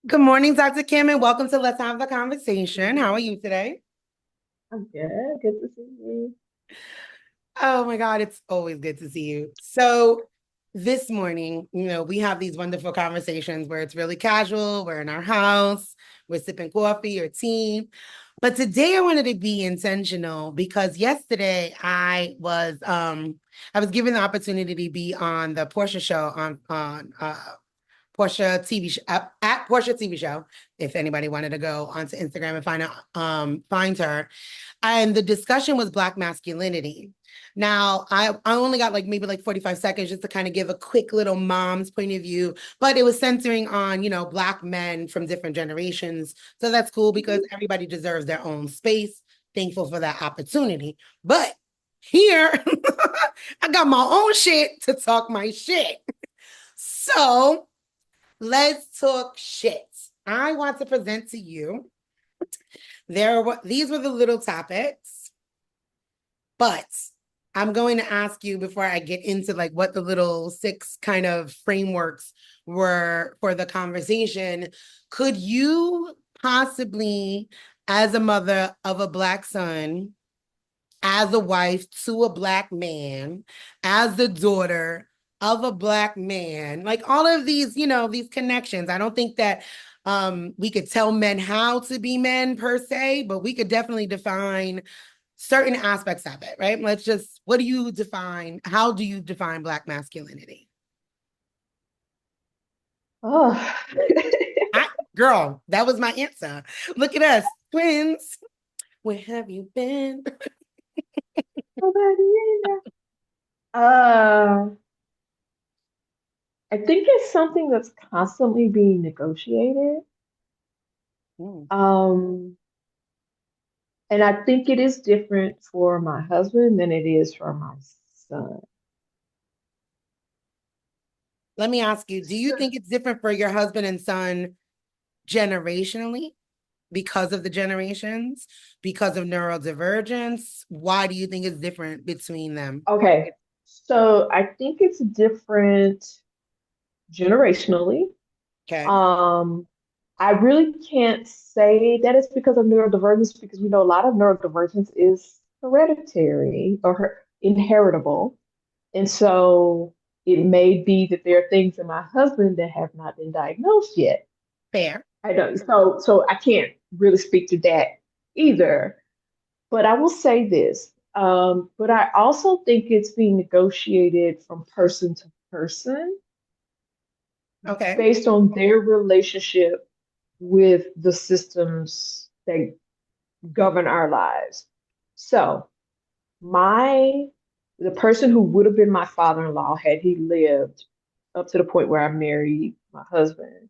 Good morning, Dr. Kim, and welcome to Let's Have the Conversation. How are you today? I'm good. Good to see you. Oh my God, it's always good to see you. So, this morning, we have these wonderful conversations where it's really casual. We're in our house, we're sipping coffee or tea. But today I wanted to be intentional because yesterday I was given the opportunity to be on the Portia show on Portia TV show at Portia TV show. If anybody wanted to go onto Instagram and find her, and the discussion was Black masculinity. Now, I only got like maybe like 45 seconds just to kind of give a quick little mom's point of view, but it was centering on, Black men from different generations. So that's cool because everybody deserves their own space. Thankful for that opportunity. But here, I got my own shit to talk my shit. So let's talk shit. I want to present to you. These were the little topics, but I'm going to ask you before I get into like what the little six kind of frameworks were for the conversation. Could you possibly, as a mother of a Black son, as a wife to a Black man, as the daughter of a Black man, like all of these, these connections. I don't think that we could tell men how to be men per se, but we could definitely define certain aspects of it, right? What do you define? How do you define Black masculinity? Oh, I, Girl, that was my answer. Look at us, twins. Where have you been? uh, I think it's something that's constantly being negotiated. Mm. Um, and I think it is different for my husband than it is for my son. Let me ask you, do you So, think it's different for your husband and son generationally because of the generations, because of neurodivergence? Why do you think it's different between them? okay, so I think it's different generationally. Okay, Um, I really can't say that it's because of neurodivergence because we know a lot of neurodivergence is hereditary or inheritable. And so it may be that there are things in my husband that have not been diagnosed yet. fair. I don't, so I can't really speak to that either. But I will say this. But I also think it's being negotiated from person to person Okay. based on their relationship with the systems that govern our lives. So, my the person who would have been my father-in-law had he lived up to the point where I married my husband,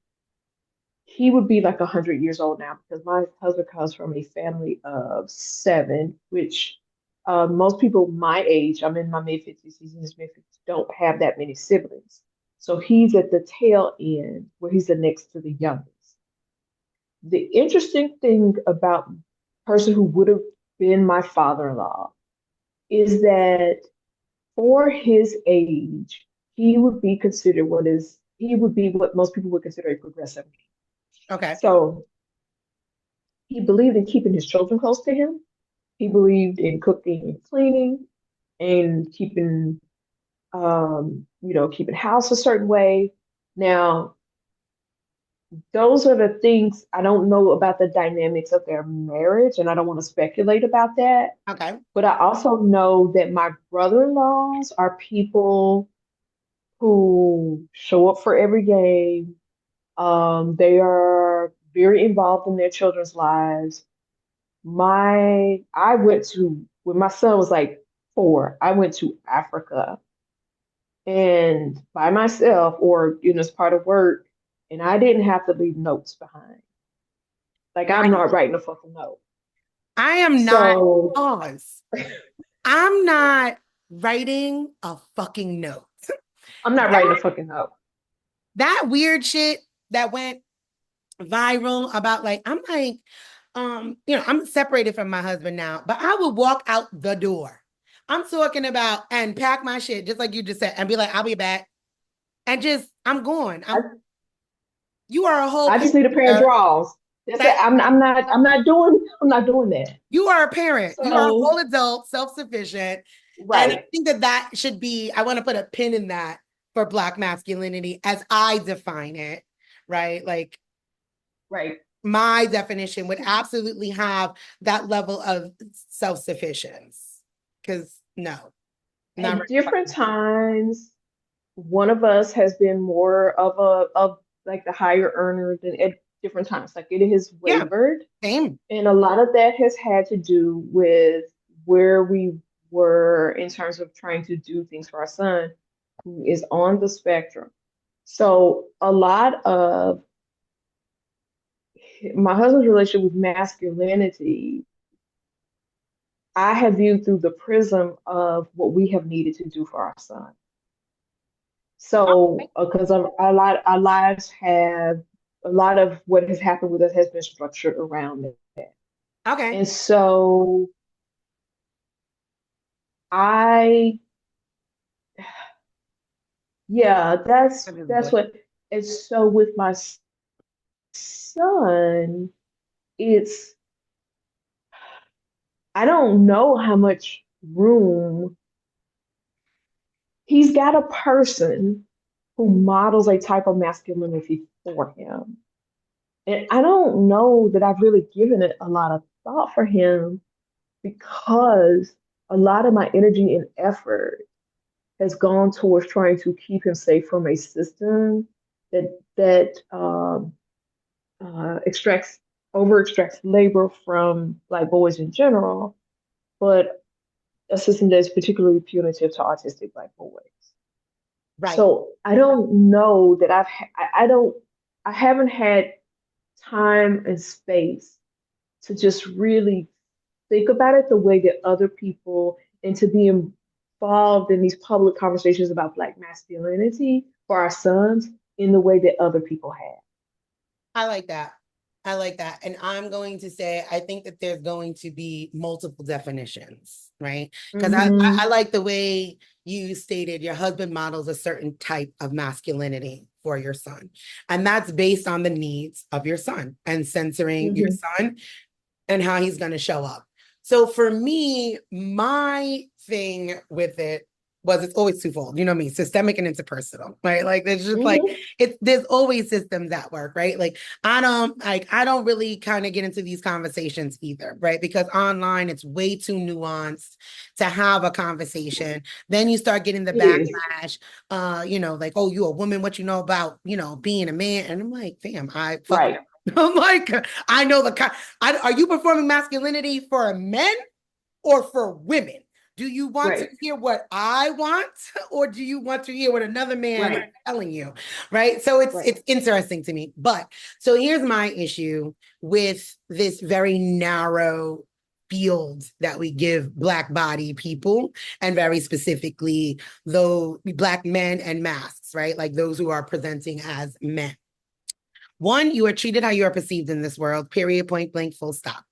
he would be like 100 years old now because my husband comes from a family of seven, which most people my age, I'm in my mid 50s, he's in his mid 50s, don't have that many siblings. So he's at the tail end where he's the next to the youngest. The interesting thing about the person who would have been my father-in-law is that for his age, he would be what most people would consider a progressive. Okay. So he believed in keeping his children close to him. He believed in cooking and cleaning and keeping house a certain way. Now, those are the things I don't know about the dynamics of their marriage, and I don't want to speculate about that. Okay. But I also know that my brother-in-laws are people who show up for every game. They are very involved in their children's lives. I went to when my son was like 4, I went to Africa and by myself or as part of work, and I didn't have to leave notes behind. Like I'm Right. not writing a fucking note. I am not, So pause. I'm not writing a fucking note. I'm not writing a fucking note. That weird shit that went viral about like, I'm like, I'm separated from my husband now, but I would walk out the door. I'm talking about and pack my shit, just like you just said, and be like, I'll be back. And just I'm going. I, You are a whole I just need a pair of parent. drawers. That's it. That I'm not doing that. you are a parent. You are a So whole adult, self-sufficient. And I right, think that that should be, I want to put a pin in that for Black masculinity as I define it, right? Like right. my definition would absolutely have that level of self-sufficiency. Because no, not At right. different times, one of us has been more of like the higher earner than at different times. Like it has Yeah, wavered. same. And a lot of that has had to do with where we were in terms of trying to do things for our son, who is on the spectrum. So a lot of my husband's relationship with masculinity, I have viewed through the prism of what we have needed to do for our son. So, because our lives have a lot of what has happened with us has been structured around that. Okay. And so I, yeah, that's what. And so with my son, it's I don't know how much room he's got a person who models a type of masculinity for him. And I don't know that I've really given it a lot of thought for him because a lot of my energy and effort has gone towards trying to keep him safe from a system that extracts over extracts labor from Black boys in general, but a system that's particularly punitive to autistic Black boys. Right. So I don't know that I don't I haven't had time and space to just really think about it the way that other people and to be involved in these public conversations about Black masculinity for our sons in the way that other people have. I like that. I like that. And I'm going to say, I think that there's going to be multiple definitions, right? Because I Mm-hmm. like the way you stated your husband models a certain type of masculinity for your son. And that's based on the needs of your son and censoring your Mm-hmm. son and how he's going to show up. So for me, my thing with it was it's always twofold. You know me, systemic and interpersonal, right? Like there's just like Mm-hmm. there's always systems at work, right? Like I don't really kind of get into these conversations either, right? Because online it's way too nuanced to have a conversation. Then you start getting the It is. backlash, like, oh, you a woman, what you know about, being a man. And I'm like, fam, I fuck. Right. I'm like, I know are you performing masculinity for men or for women? Do you want to Right. hear what I want, or do you want to hear what another man is Right. telling you? Right. So it's Right. it's interesting to me. But so here's my issue with this very narrow field that we give Black body people, and very specifically though Black men and masks, right? Like those who are presenting as men. One, you are treated how you are perceived in this world, period, point blank, full stop.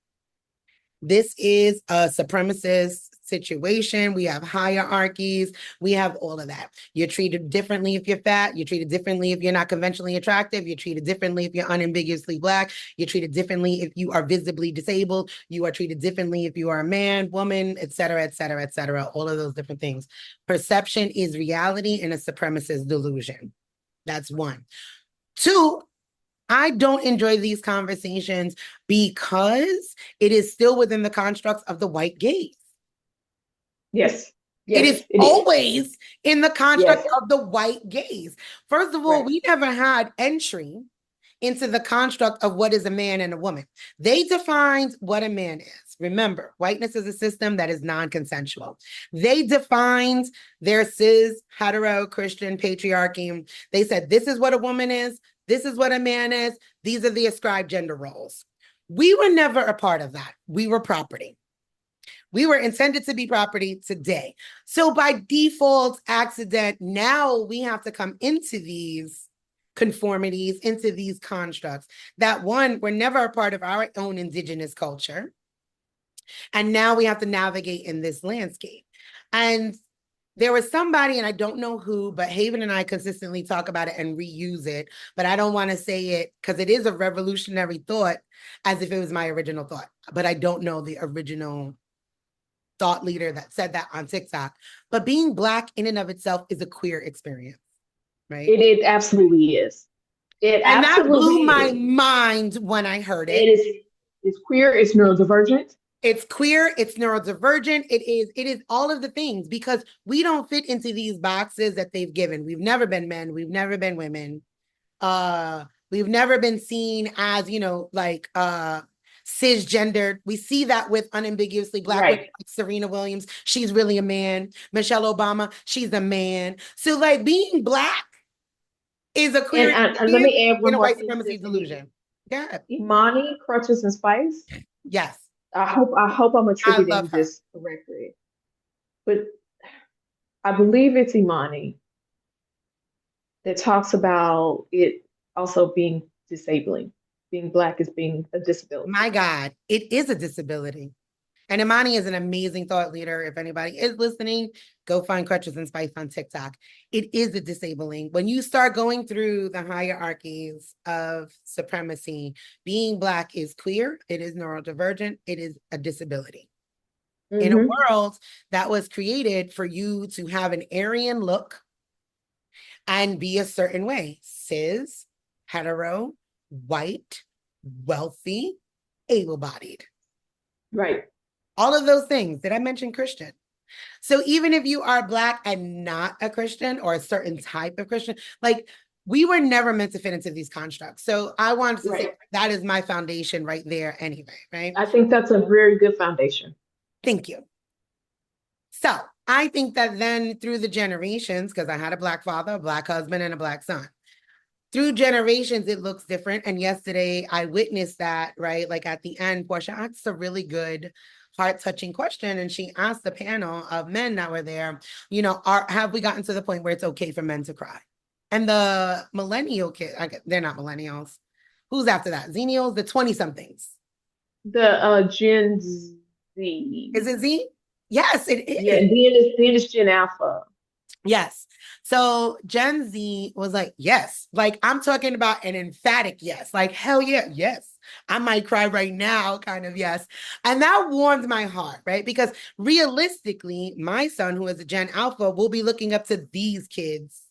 This is a supremacist situation. We have hierarchies. We have all of that. You're treated differently if you're fat. You're treated differently if you're not conventionally attractive. You're treated differently if you're unambiguously Black. You're treated differently if you are visibly disabled. You are treated differently if you are a man, woman, et cetera, et cetera, et cetera. All of those different things. Perception is reality and a supremacist delusion. That's one. Two, I don't enjoy these conversations because it is still within the constructs of the white gaze. Yes. It Yes, is it is. always in the construct Yes. of the white gaze. First of all, Right. we never had entry into the construct of what is a man and a woman. They defined what a man is. Remember, whiteness is a system that is non-consensual. They defined their cis, hetero, Christian patriarchy. They said, this is what a woman is. This is what a man is. These are the ascribed gender roles. We were never a part of that. We were property. We were intended to be property today. So by default, accident, now we have to come into these conformities, into these constructs that one, were never a part of our own indigenous culture. And now we have to navigate in this landscape. And there was somebody, and I don't know who, but Haven and I consistently talk about it and reuse it, but I don't want to say it because it is a revolutionary thought as if it was my original thought, but I don't know the original thought leader that said that on TikTok. But being Black in and of itself is a queer experience, right? It absolutely is. It And that blew absolutely my is. mind when I heard It it. is. It's queer. It's neurodivergent. It's queer, it's neurodivergent, it is all of the things, because we don't fit into these boxes that they've given. We've never been men, we've never been women. We've never been seen as, like cisgendered. We see that with unambiguously Black women, Right. like Serena Williams, she's really a man. Michelle Obama, she's a man. So like being Black is a queer And let experience me add in one a more white thing to supremacy this. delusion. Yeah. Imani, Crutches and Spice. Yes. I hope I'm I attributing love her. this correctly, but I believe it's Imani that talks about it also being disabling. Being Black is being a My disability. God, it is a disability. And Imani is an amazing thought leader. If anybody is listening, go find Crutches and Spice on TikTok. It is a disabling. When you start going through the hierarchies of supremacy, being Black is queer, it is neurodivergent, it is a disability. In a Mm-hmm. world that was created for you to have an Aryan look and be a certain way, cis, hetero, white, wealthy, able-bodied. Right. All of those things. Did I mention Christian? So even if you are Black and not a Christian or a certain type of Christian, like we were never meant to fit into these constructs. So I wanted to say Right. that is my foundation right there anyway, right? I think that's a very good foundation. Thank you. So I think that then through the generations, because I had a Black father, a Black husband, and a Black son, through generations, it looks different. And yesterday I witnessed that, right? Like at the end, Portia asked a really good, heart-touching question. And she asked the panel of men that were there, have we gotten to the point where it's okay for men to cry? And the millennial kid, they're not millennials. Who's after that? Xennials, the 20-somethings. The Gen Is Z. it Z? Yes, it Yeah, is. then it's Gen Alpha. Yes. So Gen Z was like, yes. Like I'm talking about an emphatic yes. Like, hell yeah, yes. I might cry right now, kind of yes. And that warmed my heart, right? Because realistically, my son, who is a Gen Alpha, will be looking up to these kids,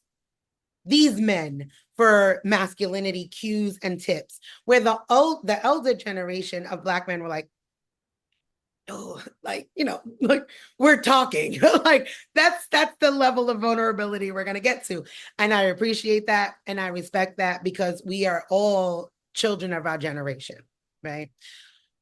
these men, for masculinity cues and tips. Where the elder generation of Black men were like, oh, like, like we're talking. Like that's the level of vulnerability we're gonna get to. And I appreciate that and I respect that, because we are all children of our generation, right?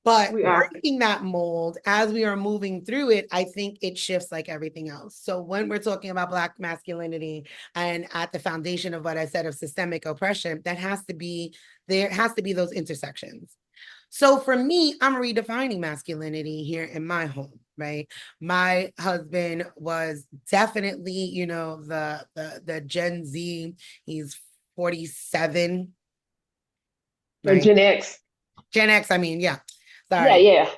But We are. breaking that mold as we are moving through it, I think it shifts like everything else. So when we're talking about Black masculinity and at the foundation of what I said of systemic oppression, there has to be those intersections. So for me, I'm redefining masculinity here in my home, right? My husband was definitely, the Gen Z. He's 47, Or right? Gen X. Gen X, I mean, yeah. Yeah, Sorry. yeah.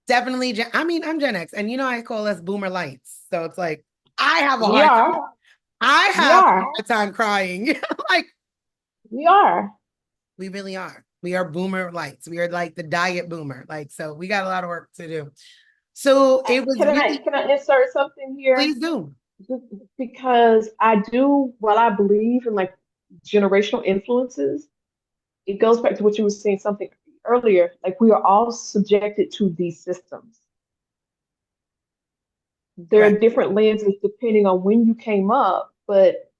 Definitely I'm Gen X, and I call us boomer lights. So it's like I have a We hard are. I We have a are. hard time crying. Like We are. we really are. We are boomer lights. We are like the diet boomer. Like, so we got a lot of work to do. So it was Can I really, can I insert something here? please do. Because I do, while I believe in like generational influences, it goes back to what you were saying something earlier. Like we are all subjected to these systems. There are Correct. different lenses depending on when you came up, but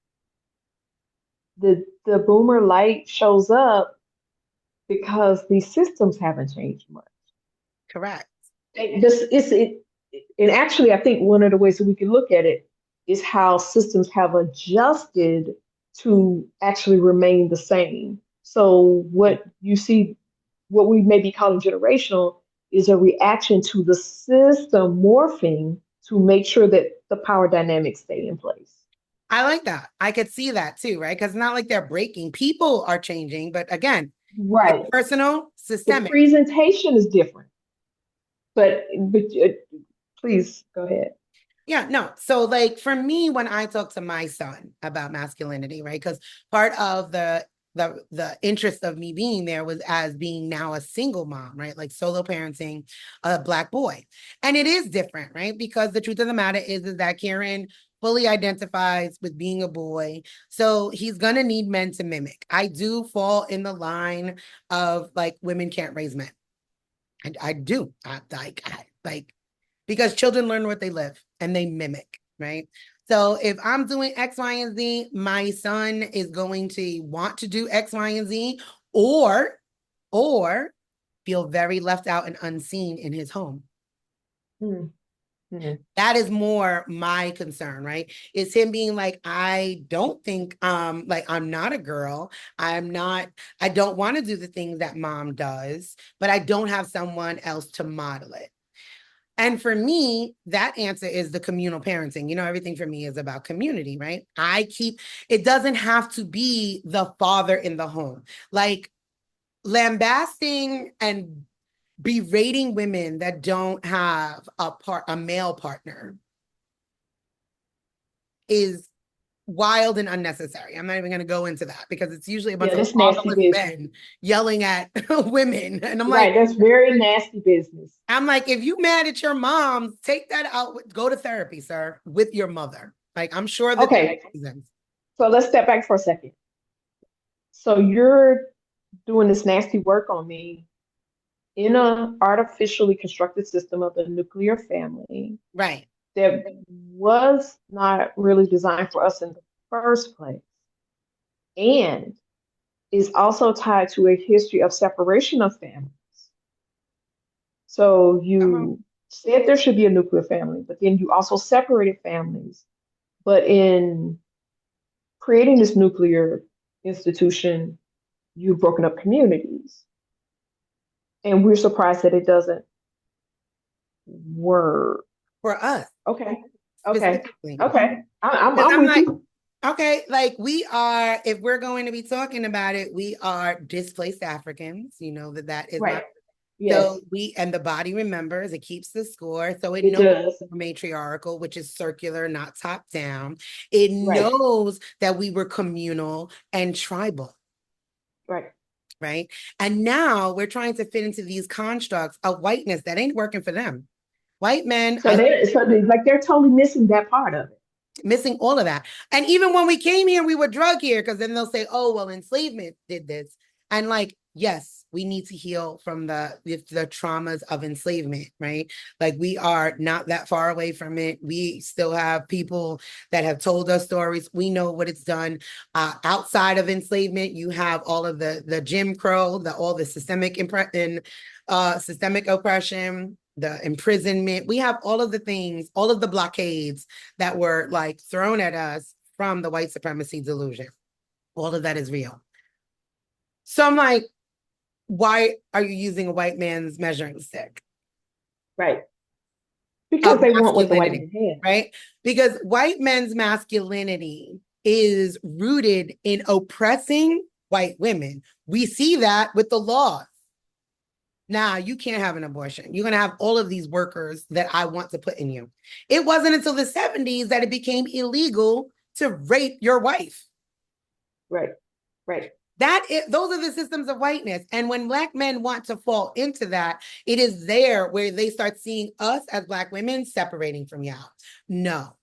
the boomer light shows up because these systems haven't changed much. Correct. And actually, I think one of the ways that we can look at it is how systems have adjusted to actually remain the same. So what you see, what we may be calling generational, is a reaction to the system morphing to make sure that the power dynamics stay in place. I like that. I could see that too, right? Because it's not like they're breaking. People are changing, but again, it's Right. personal, The systemic. presentation is different, but please go ahead. Yeah, no. So like for me, when I talk to my son about masculinity, right? Because part of the interest of me being there was as being now a single mom, right? Like solo parenting a Black boy. And it is different, right? Because the truth of the matter is that Kieran fully identifies with being a boy. So he's gonna need men to mimic. I do fall in the line of like women can't raise men. I do. Like because children learn what they live and they mimic, right? So if I'm doing X, Y, and Z, my son is going to want to do X, Y, and Z, or or feel very left out and unseen in his home. Mm-hmm. That is more my concern, right? It's him being like, I don't think like I'm not a girl. I don't want to do the things that mom does, but I don't have someone else to model it. And for me, that answer is the communal parenting. You know, everything for me is about community, right? It doesn't have to be the father in the home. Like lambasting and berating women that don't have a male partner is wild and unnecessary. I'm not even going to go into that because it's usually a bunch Yeah, of that's nasty fatherless business. men yelling at women. And Right, that's very nasty business. I'm like, if you mad at your mom, take that out. Go to therapy, sir, with your mother. Like, I'm sure that there are Okay, reasons. so let's step back for a second. So you're doing this nasty work on me in an artificially constructed system of the nuclear family Right. that was not really designed for us in the first place, and is also tied to a history of separation of families. So Come on. you said there should be a nuclear family, but then you also separated families. But in creating this nuclear institution, you've broken up communities. And we're surprised that it doesn't work. For us, Okay. Okay. specifically. Okay. Because I'm I'm with like, you. okay, like we are, if we're going to be talking about it, we are displaced Africans. You know that is my. Right. Yes, So and the body remembers, it keeps the score. So it it knows does. matriarchal, which is circular, not top down. It Right. knows that we were communal and tribal, Right. right? And now we're trying to fit into these constructs of whiteness that ain't working for them. White men So are they're totally missing that part of it. missing all of that. And even when we came here, we were drug here because then they'll say, oh, well, enslavement did this. And like, yes, we need to heal from the traumas of enslavement, right? Like we are not that far away from it. We still have people that have told us stories. We know what it's done. Outside of enslavement, you have all of the Jim Crow, all the systemic oppression, the imprisonment. We have all of the things, all of the blockades that were like thrown at us from the white supremacy delusion. All of that is real. So I'm like, why are you using a white man's measuring stick Right. Because of they want what the white masculinity, man has. right? Because white men's masculinity is rooted in oppressing white women. We see that with the laws. Now you can't have an abortion. You're going to have all of these workers that I want to put in you. It wasn't until the 70s that it became illegal to rape your wife. Right. Right. Those are the systems of whiteness. And when Black men want to fall into that, it is there where they start seeing us as Black women separating from y'all. No,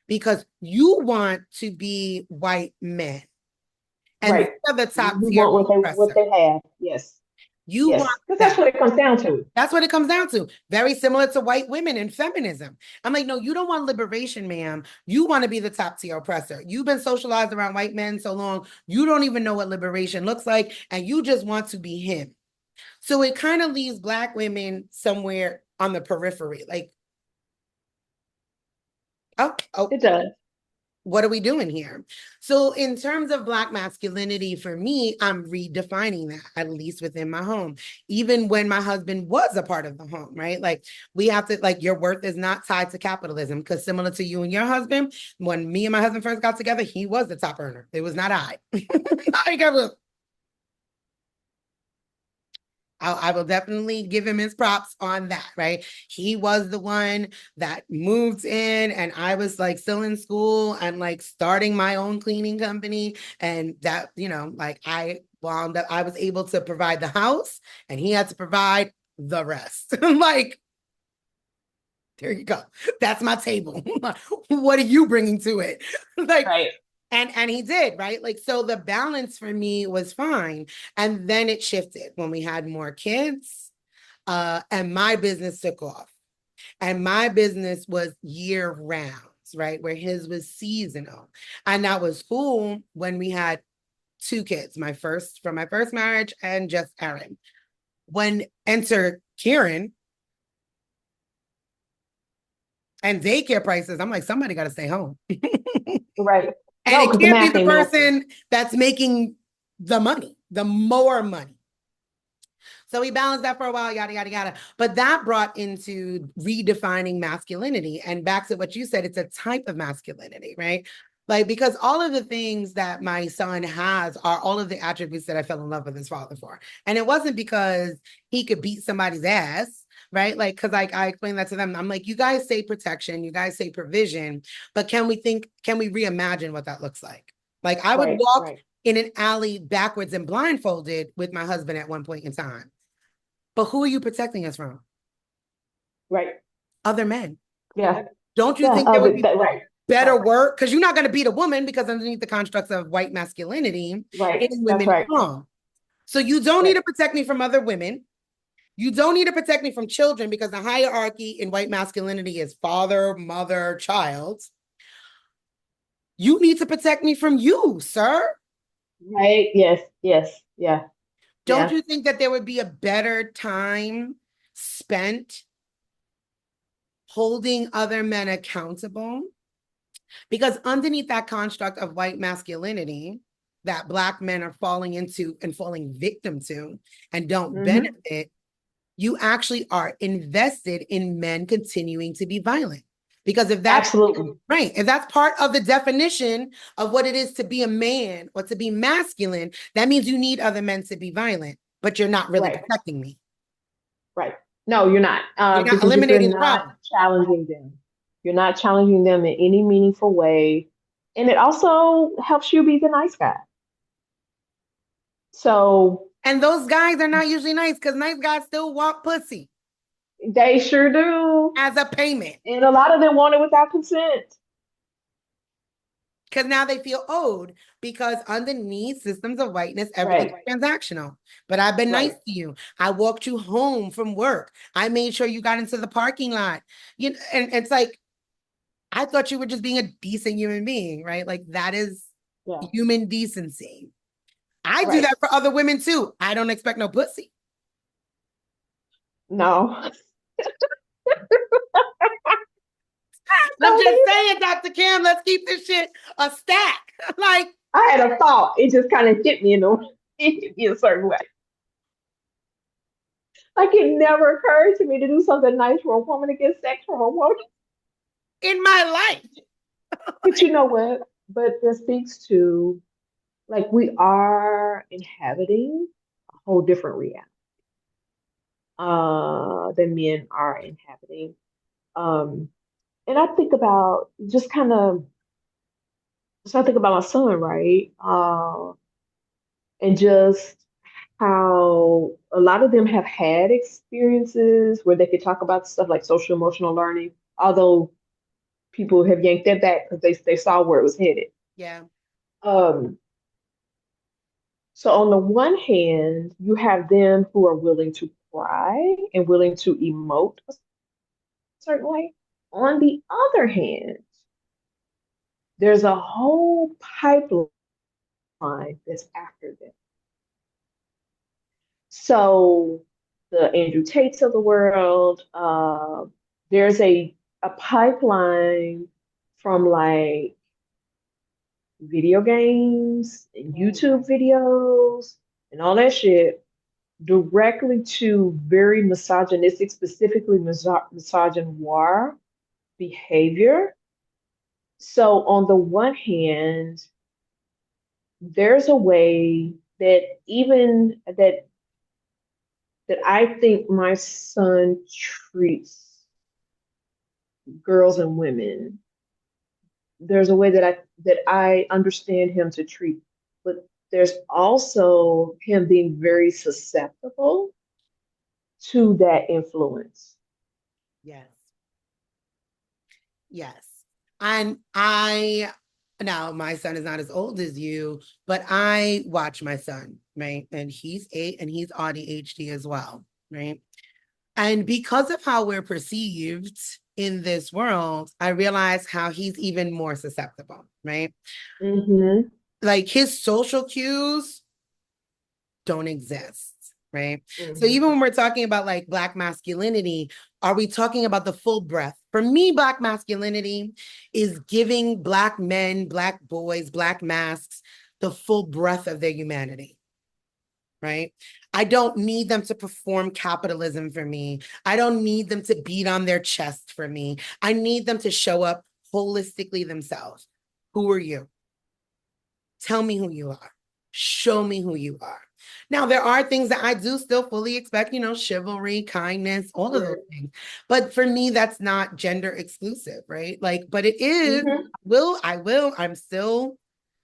because you want to be white men. And Right. they're the top We tier want what oppressor. they have. Yes. You want Yes. Because that's that. what it comes down to. That's what it comes down to. Very similar to white women and feminism. I'm like, no, you don't want liberation, ma'am. You want to be the top tier oppressor. You've been socialized around white men so long, you don't even know what liberation looks like, and you just want to be him. So it kind of leaves Black women somewhere on the periphery. Like, oh, It does. what are we doing here? So in terms of Black masculinity, for me, I'm redefining that, at least within my home. Even when my husband was a part of the home, right? Like we have to, like your worth is not tied to capitalism, because similar to you and your husband, when me and my husband first got together, he was the top earner. It was not I. I will definitely give him his props on that, right? He was the one that moved in, and I was like still in school and like starting my own cleaning company. And that, like I wound up, I was able to provide the house and he had to provide the rest. Like, there you go. That's my table. What are you bringing to it? Like, Right. and he did, right? Like, so the balance for me was fine. And then it shifted when we had more kids, and my business took off. And my business was year round, right? Where his was seasonal. And that was cool when we had two kids, from my first marriage and just Aaron. When enter Kieran and daycare prices, I'm like, somebody got to stay home. Right. And No, it because the can't be math the ain't mathing. person that's making the money, the more money. So we balanced that for a while, yada, yada, yada. But that brought into redefining masculinity. And back to what you said, it's a type of masculinity, right? Like, because all of the things that my son has are all of the attributes that I fell in love with his father for. And it wasn't because he could beat somebody's ass, right? Like, because like I explained that to them. I'm like, you guys say protection, you guys say provision, but can we reimagine what that looks like? Like, I would Right, walk right, in an alley backwards and blindfolded with my husband at one point in time. But who are you protecting us from? right. Other men. Yeah, Don't you yeah. think there would be Right, better right, work? Because you're not going to beat a woman, because underneath the constructs of white masculinity, right. hitting That's women is right. wrong. So you don't need Right, to protect me from other women. You don't need to protect me from children, because the hierarchy in white masculinity is father, mother, child. You need to protect me from you, sir. right. Yes, yes, yeah, Don't yeah. you think that there would be a better time spent holding other men accountable? Because underneath that construct of white masculinity that Black men are falling into and falling victim to and don't Mm-hmm. benefit, you actually are invested in men continuing to be violent. Because if that's Absolutely. right, if that's part of the definition of what it is to be a man or to be masculine, that means you need other men to be violent, but you're not really Right, protecting me. right. No, you're not, You're not because you're eliminating the not problem. challenging them. You're not challenging them in any meaningful way, and it also helps you be the nice guy. So And those guys are not usually nice, because nice guys still want pussy they sure do, as a payment. and a lot of them want it without consent. Because now they feel owed, because underneath systems of whiteness, everything's Right, transactional. But I've been nice right. to you. I walked you home from work. I made sure you got into the parking lot. And it's like, I thought you were just being a decent human being, right? Like, that is Yeah, human decency. I do right. that for other women too. I don't expect no pussy. No. I'm No, just saying, Dr. Kim, let's keep this shit a stack. Like, I had a thought. It just kind of hit me it hit me a certain way. Like it never occurred to me to do something nice for a woman to get sex from a woman. in my life. But you know what? But that speaks to like we are inhabiting a whole different reality than men are inhabiting. Um, and I think about just kind of so I think about my son, right? And just how a lot of them have had experiences where they could talk about stuff like social emotional learning, although people have yanked that back because they saw where it was headed. Yeah. Um, so on the one hand, you have them who are willing to cry and willing to emote a certain way. On the other hand, there's a whole pipeline that's after them. So the Andrew Tates of the world, there's a pipeline from like video games and YouTube videos and all that shit directly to very misogynistic, specifically misogynoir behavior. So on the one hand, there's a way that even that that I think my son treats girls and women. There's a way that I understand him to treat, but there's also him being very susceptible to that influence. Yes. Yes. And now my son is not as old as you, but I watch my son, right? And he's 8 and he's ADHD as well, right? And because of how we're perceived in this world, I realize how he's even more susceptible, right? Mm-hmm. Like his social cues don't exist, right? So even Mm-hmm. when we're talking about like Black masculinity, are we talking about the full breadth? For me, Black masculinity is giving Black men, Black boys, Black masks the full breadth of their humanity, right? I don't need them to perform capitalism for me. I don't need them to beat on their chest for me. I need them to show up holistically themselves. Who are you? Tell me who you are. Show me who you are. Now, there are things that I do still fully expect, chivalry, kindness, all of those Right. things. But for me, that's not gender exclusive, right? Like, but it is, Mm-hmm.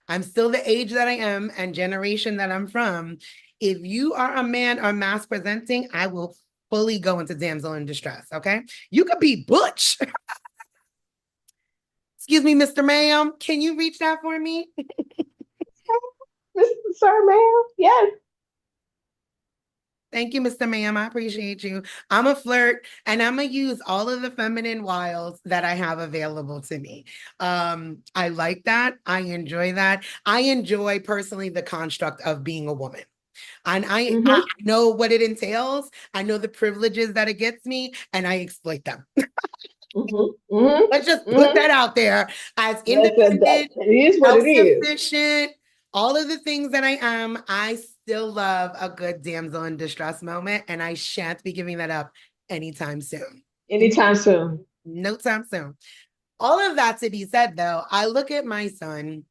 I'm still the age that I am and generation that I'm from. If you are a man or mask presenting, I will fully go into damsel in distress. Okay. You could be butch. Excuse me, Mr. Ma'am. Can you reach that for me? Mr. Sir, ma'am. Yes. Thank you, Mr. Ma'am. I appreciate you. I'm a flirt and I'm going to use all of the feminine wiles that I have available to me. I like that. I enjoy that. I enjoy personally the construct of being a woman. And I Mm-hmm. know what it entails. I know the privileges that it gets me, and I exploit them. Mm-hmm. Mm-hmm. Let's just put Mm-hmm. that out there as That independent, it is what it is. self-sufficient, all of the things that I am. I still love a good damsel in distress moment, and I shan't be giving that up anytime soon. Anytime soon. No time soon. All of that to be said, though, I look at my son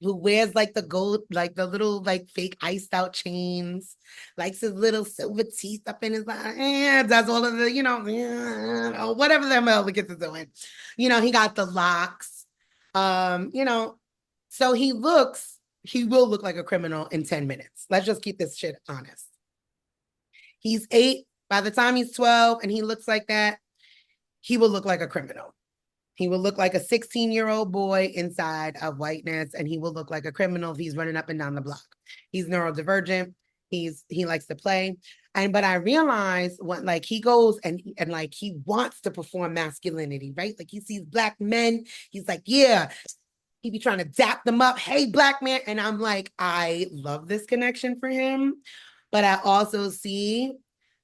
who wears like the gold, like the little like fake iced out chains, likes his little silver teeth up in his does all of the, whatever the hell the kids are doing. He got the locks. Um, you know, so he will look like a criminal in 10 minutes. Let's just keep this shit honest. He's 8. By the time he's 12 and he looks like that, he will look like a criminal. He will look like a 16-year-old boy inside of whiteness, and he will look like a criminal if he's running up and down the block. He's neurodivergent. He likes to play. But I realize when like he goes and like he wants to perform masculinity, right? Like he sees Black men, he's like, yeah, he be trying to dap them up. Hey, Black man. And I'm like, I love this connection for him. But I also see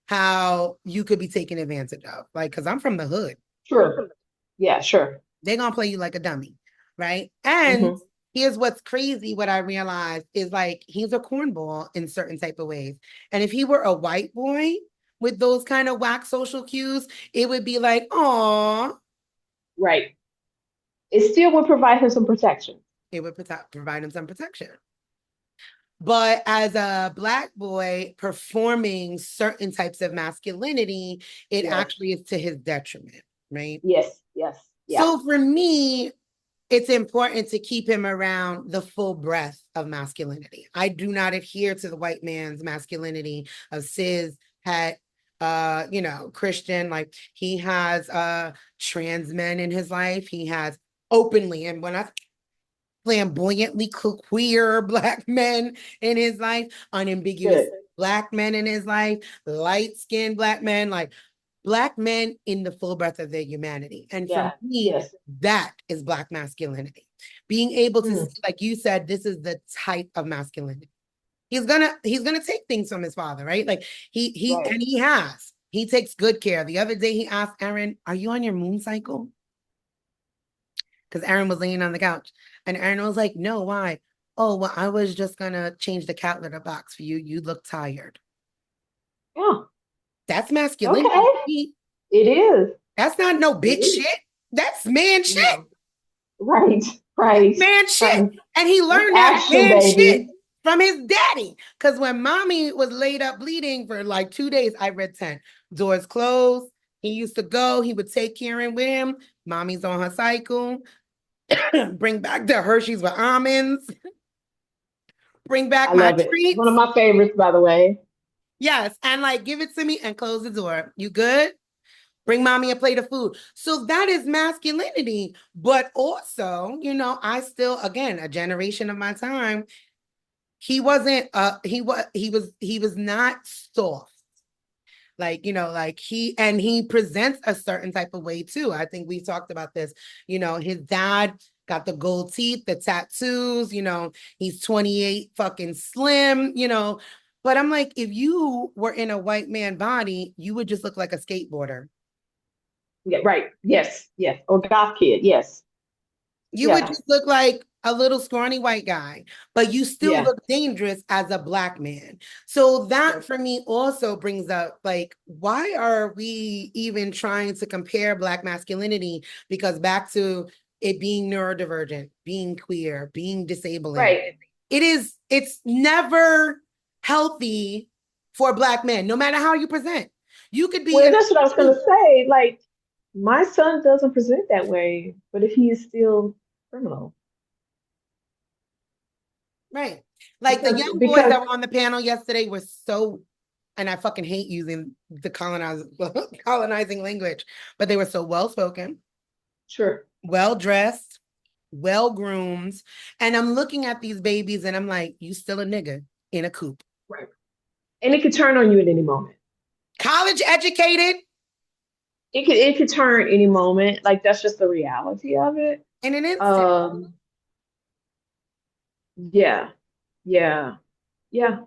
how you could be taken advantage of. Like, because I'm from the hood. Sure. Yeah, sure. They're gonna play you like a dummy, right? And Mm-hmm. here's what's crazy, what I realized is like he's a cornball in certain type of ways. And if he were a white boy with those kind of whack social cues, it would be like, oh, Right. It still would provide him some protection. it would provide him some protection. But as a Black boy performing certain types of masculinity, it Yes. actually is to his detriment, right? Yes. Yes. Yeah. So for me, it's important to keep him around the full breadth of masculinity. I do not adhere to the white man's masculinity of cis, het, Christian. Like he has trans men in his life. He has openly, and when I flamboyantly queer Black men in his life, unambiguous Good. Black men in his life, light-skinned Black men, like Black men in the full breadth of their humanity. And for Yeah. me, Yes. that is Black masculinity. Being able to Mm. see, like you said, this is the type of masculinity. He's gonna take things from his father, right? Like Right. he has. He takes good care. The other day he asked Aaron, "Are you on your moon cycle?" Because Aaron was laying on the couch. And Aaron was like, no, why? Oh, well, I was just gonna change the cat litter box for you. You look tired. Yeah. That's Okay. masculinity. It is. That's not no It bitch is. shit. That's man shit. No. Right. That's Right. man shit. Right. And he That's learned that action, man shit baby. from his daddy. Because when mommy was laid up bleeding for like 2 days, I read 10. Doors closed. He used to go. He would take Karen with him. Mommy's on her cycle. Bring back the Hershey's with almonds. Bring back I my love it. One of treats. my favorites, by the way. Yes. And like, give it to me and close the door. You good? Bring mommy a plate of food. So that is masculinity. But also, I still, again, a generation of my time, he wasn't he was not soft. Like, like he presents a certain type of way too. I think we talked about this. His dad got the gold teeth, the tattoos, he's 28 fucking slim, but I'm like, if you were in a white man body, you would just look like a skateboarder. Yeah, right. Yes, yes. Or goth kid. Yes. You would Yeah, just look like a little scrawny white guy, but you still yeah. look dangerous as a black man. So that Right. for me also brings up, like, why are we even trying to compare black masculinity? Because back to it being neurodivergent, being queer, being disabling, Right. it's never healthy for black men, no matter how you present. You could be Well, in that's what I was a gonna say. Like, my son doesn't present that way, but if he is still criminal, right. Like the young boys because that were on the panel yesterday were so, and I fucking hate using the colonizing language, but they were so well spoken, sure. well dressed, well groomed. And I'm looking at these babies and I'm like, you still a nigga in a coop. Right. And it could turn on you at any moment. College educated It could turn any moment. Like that's just the reality of it. in an instant. Um, yeah, yeah, yeah,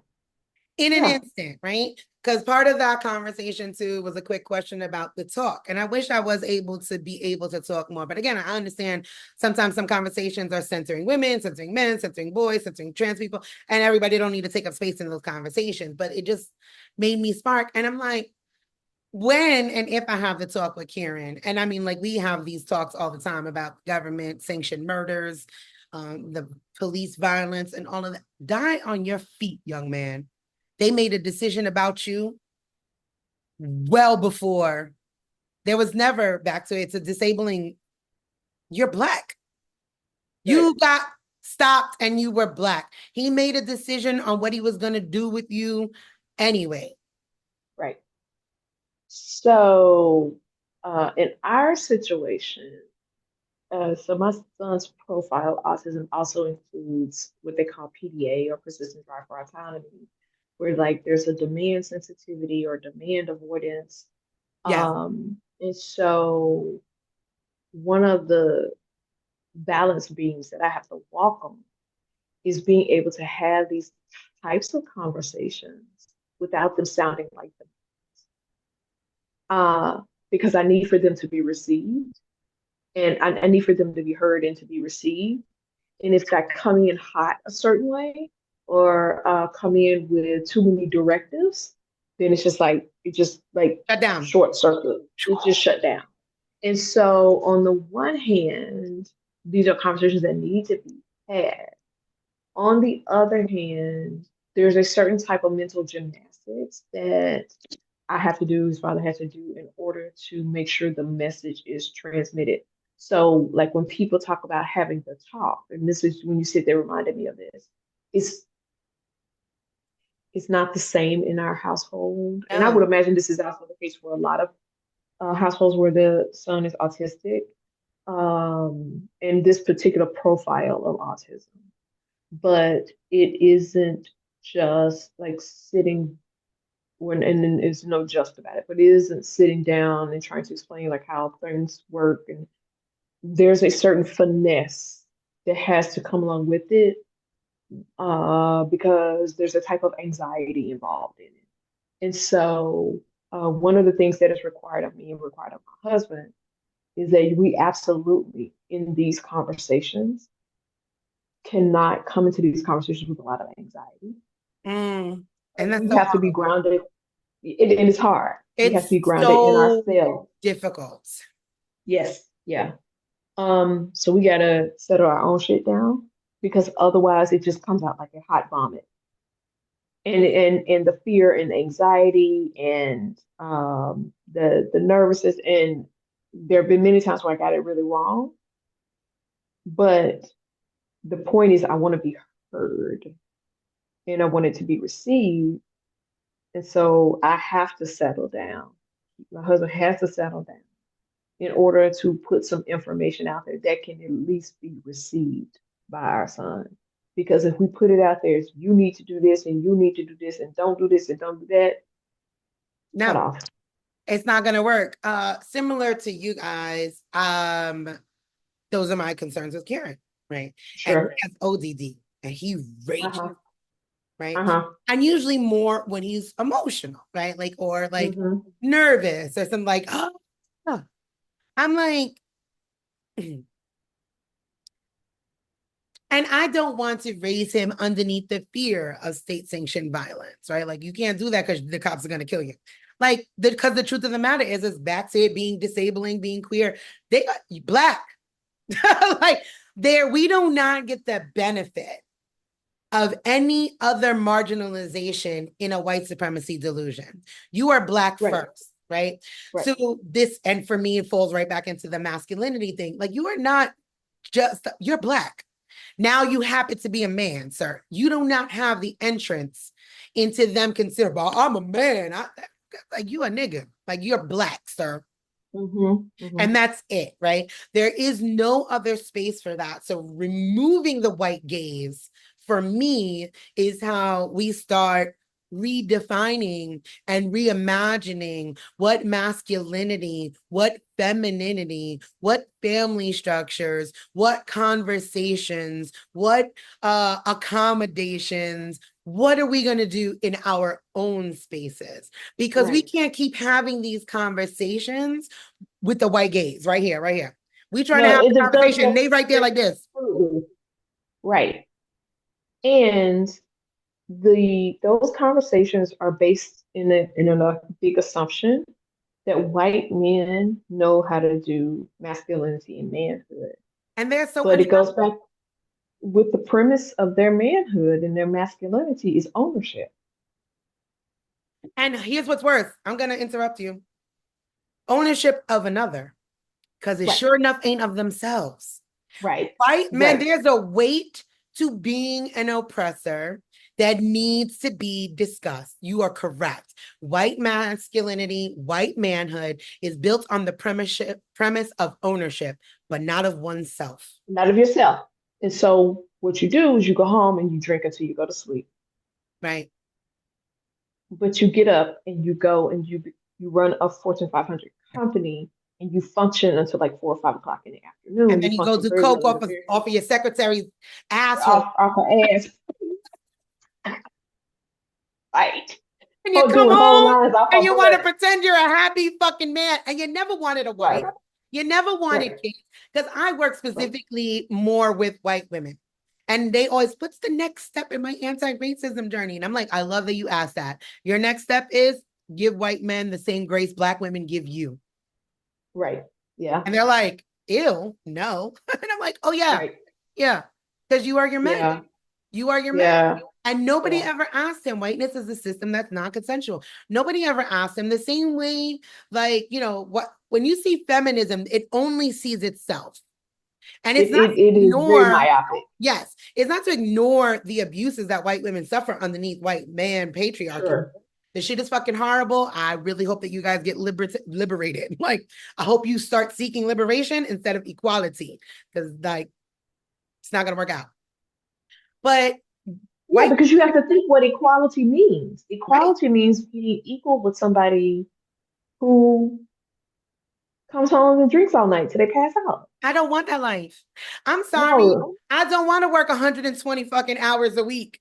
In an yeah. instant, right? Because part of that conversation too was a quick question about the talk. And I wish I was able to talk more. But again, I understand sometimes some conversations are centering women, centering men, centering boys, centering trans people, and everybody don't need to take up space in those conversations. But it just made me spark. And I'm like, when and if I have the talk with Karen, and I mean, like, we have these talks all the time about government sanctioned murders, the police violence, and all of that. Die on your feet, young man. They made a decision about you well before there was never back to it's a disabling. You're black. Right, You got stopped and you were black. He made a decision on what he was going to do with you anyway. right. So, in our situation, so my son's profile autism also includes what they call PDA or persistent drive for autonomy, where like there's a demand sensitivity or demand avoidance. Yes. And so one of the balance beams that I have to walk on is being able to have these types of conversations without them sounding like them. Because I need for them to be received and I need for them to be heard and to be received. And if I come in hot a certain way or come in with too many directives, then it's just like, it just like Shut down. short circuit. It just shut down. And so, on the one hand, these are conversations that need to be had. On the other hand, there's a certain type of mental gymnastics that I have to do, his father has to do in order to make sure the message is transmitted. So, like when people talk about having the talk, and this is when you sit there reminded me of this, it's it's not the same in our household, and I would No. imagine this is also the case for a lot of households where the son is autistic, and this particular profile of autism. But it isn't just like sitting when, and then there's no just about it, but it isn't sitting down and trying to explain like how things work. And there's a certain finesse that has to come along with it, because there's a type of anxiety involved in it. And so, one of the things that is required of me and required of my husband is that we absolutely, in these conversations, cannot come into these conversations with a lot of anxiety. Mm. And that's We so have to be hard. grounded, and it's hard. We have to It's be grounded in so ourselves. difficult. Yes, yeah. So we gotta settle our own shit down because otherwise it just comes out like a hot vomit. and the fear and anxiety and the nervousness. And there have been many times where I got it really wrong. But the point is, I want to be heard and I want it to be received. And so I have to settle down. My husband has to settle down in order to put some information out there that can at least be received by our son. Because if we put it out there, as you need to do this and you need to do this and don't do this and don't do that, cut No, off. it's not gonna work. Similar to you guys, those are my concerns with Karen, right? And Sure. he has ODD and he rages, Uh-huh. right? Uh-huh. And usually more when he's emotional, right? Like, or like Mm-hmm. nervous or something like, oh, I'm like, and I don't want to raise him underneath the fear of state sanctioned violence, right? Like, you can't do that because the cops are going to kill you. Like, because the truth of the matter is, it's back to it being disabling, being queer. They got black. Like, there, we do not get the benefit of any other marginalization in a white supremacy delusion. You are black Right. first, right? Right. So this, and for me, it falls right back into the masculinity thing. Like, you are not just, you're black. Now you happen to be a man, sir. You do not have the entrance into them consider, well, I'm a man. Like, you a nigga. Like, you're black, sir. Mm-hmm. Mm-hmm. And that's it, right? There is no other space for that. So removing the white gaze for me is how we start redefining and reimagining what masculinity, what femininity, what family structures, what conversations, what accommodations, what are we going to do in our own spaces? Because we Right. can't keep having these conversations with the white gaze right here, right here. We trying to No, have it a does conversation. They right there like this. absolutely right. And those conversations are based in a big assumption that white men know how to do masculinity and manhood. And they're so But it goes unhappy. back with the premise of their manhood and their masculinity is ownership. And here's what's worse. I'm going to interrupt you. Ownership of another, because it Right, sure enough ain't of themselves. right, Right? Man, right. there's a weight to being an oppressor that needs to be discussed. You are correct. White masculinity, white manhood is built on the premise of ownership, but not of oneself. Not of yourself. And so what you do is you go home and you drink until you go to sleep. Right? But you get up and you go and you run a Fortune 500 company and you function until like 4 or 5 o'clock in the And afternoon. You then you go function do very well coke in the very off of your secretary's asshole. off her ass, right? And you Oh, come doing whole home lines off and her you want to butt. pretend you're a happy fucking man. And you never wanted a Right, wife. You never wanted right, kids. Because I work right. specifically more with white women. And they always, what's the next step in my anti-racism journey? And I'm like, I love that you asked that. Your next step is give white men the same grace black women give you. Right. Yeah. And they're like, ew, no. And I'm like, oh yeah, Right. yeah. Because you are your men. Yeah. You are your man. Yeah. And nobody Yeah. ever asked him, whiteness is a system that's non-consensual. Nobody ever asked him the same way, like, what when you see feminism, it only sees itself. And it's It, not it, to it is very ignore, myopic. yes, it's not to ignore the abuses that white women suffer underneath white man patriarchy. Sure. The shit is fucking horrible. I really hope that you guys get liberated. Like, I hope you start seeking liberation instead of equality, because like it's not gonna work out. But Yeah, white, because you have to think what equality means. right? Equality means being equal with somebody who comes home and drinks all night till they pass out. I don't want that life. I'm sorry. No, I don't want to work 120 fucking hours a week.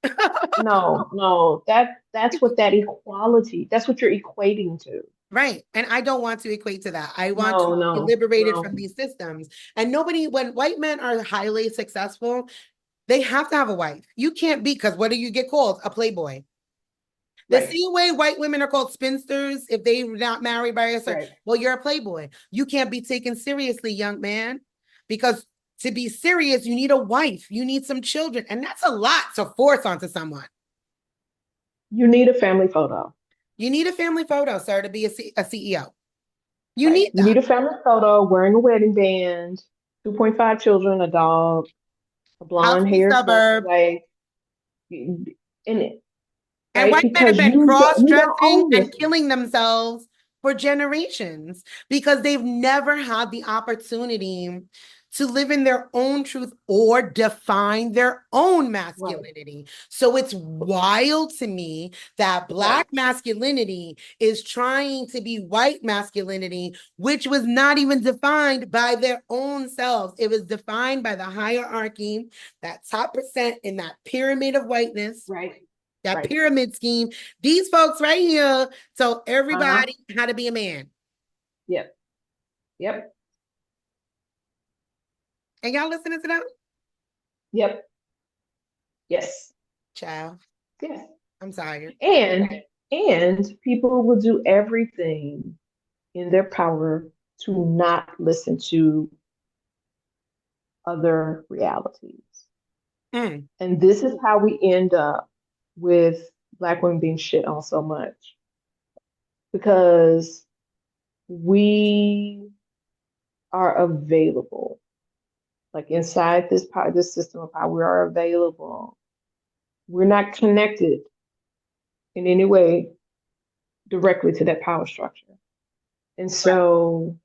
no. That's what that equality, that's what you're equating to. Right. And I don't want to equate to that. I want to No, be no, liberated no. from these systems. And nobody, when white men are highly successful, they have to have a wife. You can't be, because what do you get called? A playboy. The Right, same way white women are called spinsters if they're not married by a certain, right. well, you're a playboy. You can't be taken seriously, young man, because to be serious, you need a wife, you need some children, and that's a lot to force onto someone. You need a family photo. You need a family photo, sir, to be a CEO. You Right. need You that. need a family photo wearing a wedding band, 2.5 children, a dog, a House blonde in the haired suburb. wife, in it, And right? white men have Because been you don't cross-dressing own and this. killing themselves for generations because they've never had the opportunity to live in their own truth or define their own Right, masculinity. So it's wild to me that right, Black masculinity is trying to be white masculinity, which was not even defined by their own selves. It was defined by the hierarchy, that top percent in that pyramid of whiteness, right, that right. pyramid scheme. These folks right here told Uh-huh. everybody how to be a man. Yep, yep, And y'all listening to them? yep, yes, Child, yes. I'm tired. And people will do everything in their power to not listen to other realities. Mm. And this is how we end up with Black women being shit on so much because we are available. Like inside this power, this system of power, we are available. We're not connected in any way directly to that power structure. And Right. so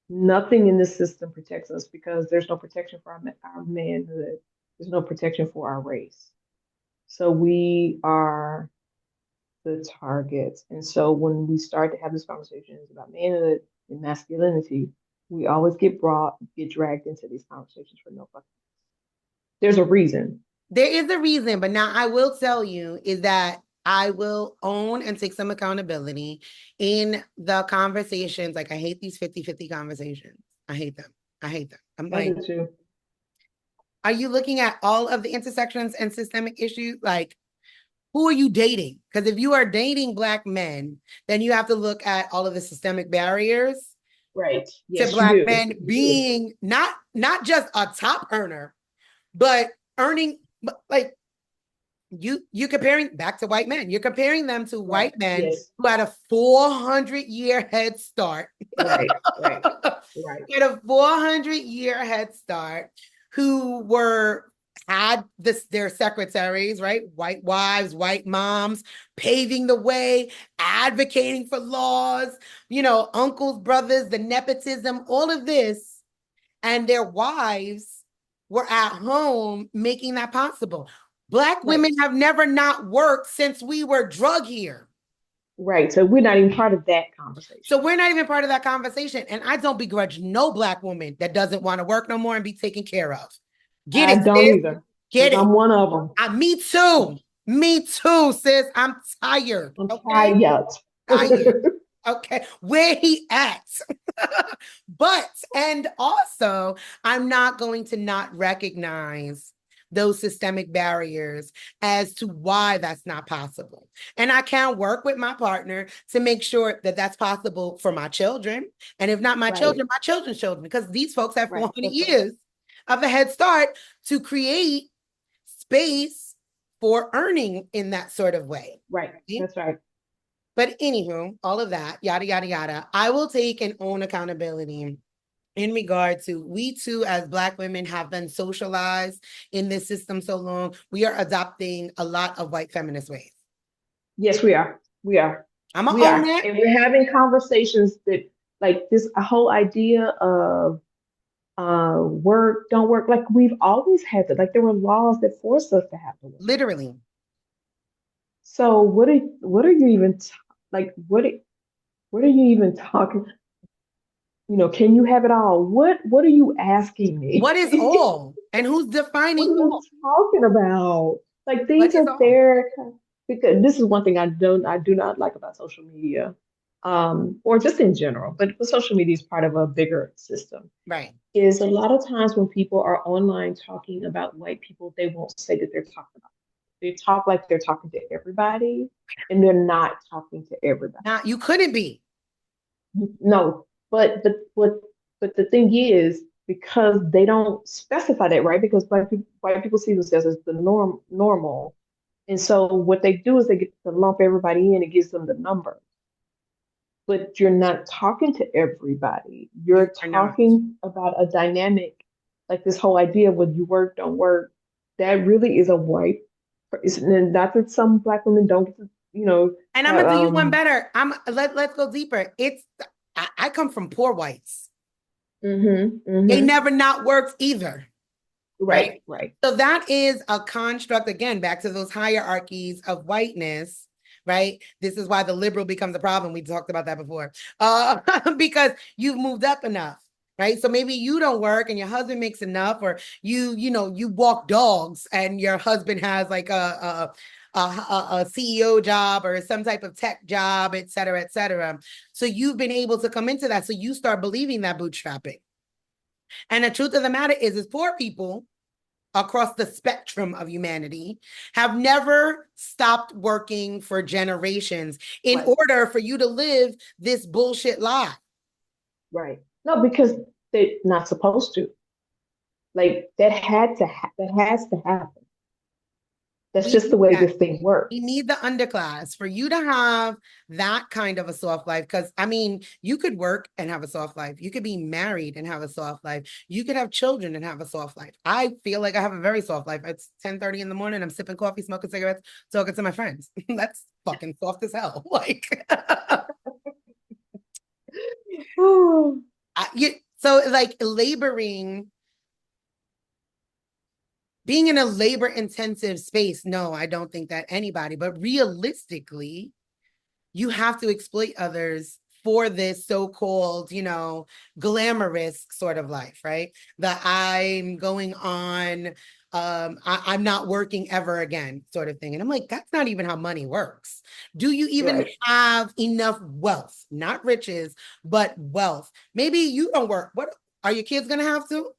nothing in this system protects us because there's no protection for our manhood. There's no protection for our race. So we are the targets. And so when we start to have these conversations about manhood and masculinity, we always get dragged into these conversations for no fucking. There's a reason. There is a reason, but now I will tell you is that I will own and take some accountability in the conversations. Like, I hate these 50-50 conversations. I hate them. I hate them. I'm I do like, too. are you looking at all of the intersections and systemic issues? Like, who are you dating? Because if you are dating Black men, then you have to look at all of the systemic barriers Right. to Yes, you Black do. men You do. being not just a top earner, but earning, like, you comparing back to white men. You're comparing them to Right. white men Yes. who had a 400-year head start. Right. Right. Right. Had a 400-year head start, who were had their secretaries, right? White wives, white moms, paving the way, advocating for laws, uncles, brothers, the nepotism, all of this, and their wives were at home making that possible. Black Right. women have never not worked since we were drug here. Right. So we're not even part of that So conversation. we're not even part of that conversation. And I don't begrudge no Black woman that doesn't want to work no more and be taken care of. Get I it, don't sis. either. Get Because it. I'm one of them. Me too. Me too, sis. I'm tired. I'm Okay. tired. Tired. Okay. Where he at? But, and also, I'm not going to not recognize those systemic barriers as to why that's not possible. And I can work with my partner to make sure that that's possible for my children. And if not my Right. children, my children's children, because these folks have Right. 400 That's right. years of a head start to create space for earning in that sort of way. Right. That's right. But anywho, all of that, yada, yada, yada, I will take and own accountability in regard to, we too, as Black women, have been socialized in this system so long. We are adopting a lot of white feminist ways. Yes, we are. We are. I'm gonna We own are. that. And we're having conversations that, like, this a whole idea of work, don't work. Like, we've always had that. Like, there were laws that forced us to have to work. Literally. So what are you even like? What are you even talking? Can you have it all? What are you asking me? What is all? And who's What defining are you all? talking about? Like, What these is are all? there because this is one thing I do not like about social media, or just in general, but social media is part of a bigger system. Right. Is a lot of times when people are online talking about white people, they won't say that they're talking about. They talk like they're talking to everybody, and they're not talking to everybody. Now, you couldn't be. No, but the thing is, because they don't specify that, right? Because white people see themselves as the normal. And so what they do is they get to lump everybody in. It gives them the number, but you're not talking to everybody. You You're are not. talking about a dynamic, like this whole idea of when you work, don't work. That really is a white. It's not that some Black women don't, And I'm have, gonna do you one better. Let's go deeper. I come from poor whites. They mm-hmm. never not worked either. Right. Right, right, So that is a construct, again, back to those hierarchies of whiteness, right? This is why the liberal becomes a problem. We talked about that before. Because you've moved up enough, right? So maybe you don't work and your husband makes enough, or you walk dogs and your husband has like a CEO job or some type of tech job, et cetera, et cetera. So you've been able to come into that. So you start believing that bootstrapping. And the truth of the matter is poor people across the spectrum of humanity have never stopped working for generations in right, order for you to live this bullshit lie. right. No, because they're not supposed to. Like that has to happen. That's We just the need way that. this thing We works. need the underclass for you to have that kind of a soft life. Because I mean, you could work and have a soft life. You could be married and have a soft life. You could have children and have a soft life. I feel like I have a very soft life. It's 10:30 in the morning. I'm sipping coffee, smoking cigarettes, talking to my friends. That's fucking soft as hell. Like Oh, so like laboring, being in a labor intensive space. No, I don't think that anybody, but realistically, you have to exploit others for this so-called, glamorous sort of life, right? That I'm going on, I'm not working ever again, sort of thing. And I'm like, that's not even how money works. Do you even right, have enough wealth, not riches, but wealth? Maybe you don't work. What are your kids gonna have to?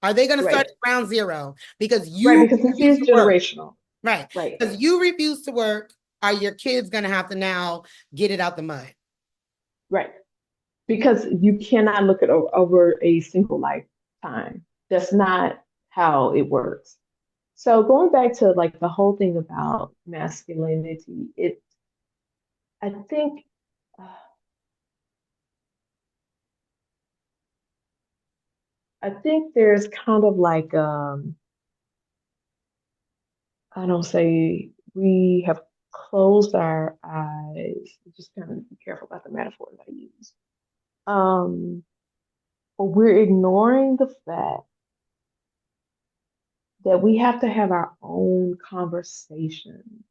Are they gonna start right, at ground zero because right. you Because this refuse is to work? generational. Right. Right, Because you refuse to work, are your kids going to have to now get it out the mud? right. Because you cannot look at over a single lifetime. That's not how it works. So going back to like the whole thing about masculinity, I think uh, I think there's kind of like I don't say we have closed our eyes. Just kind of be careful about the metaphors I use. Um, but we're ignoring the fact that we have to have our own conversations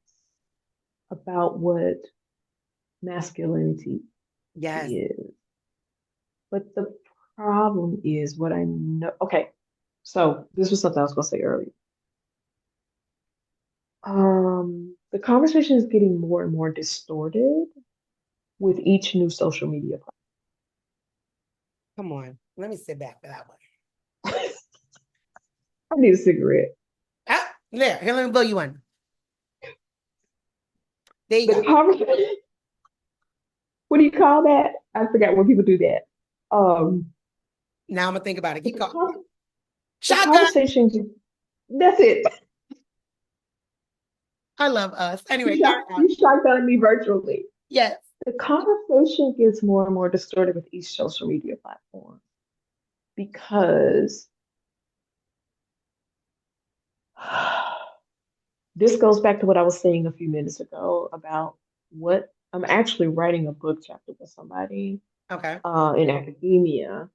about what masculinity Yes. is. But the problem is what I know. Okay, so this was something I was going to say earlier. The conversation is getting more and more distorted with each new social media Come on. Let me sit back for that one. platform. I need a cigarette. Ah, there. Here, let me blow you one. There you The go. conversation, what do you call that? I forgot when people do that. Um, Now I'm going to think about it. but Keep going. the Shotgun. conversation, that's it. I love us. Anyway, carry on. You shotgun me virtually. Yes. The conversation gets more and more distorted with each social media platform because this goes back to what I was saying a few minutes ago about what I'm actually writing a book chapter with somebody Okay. in academia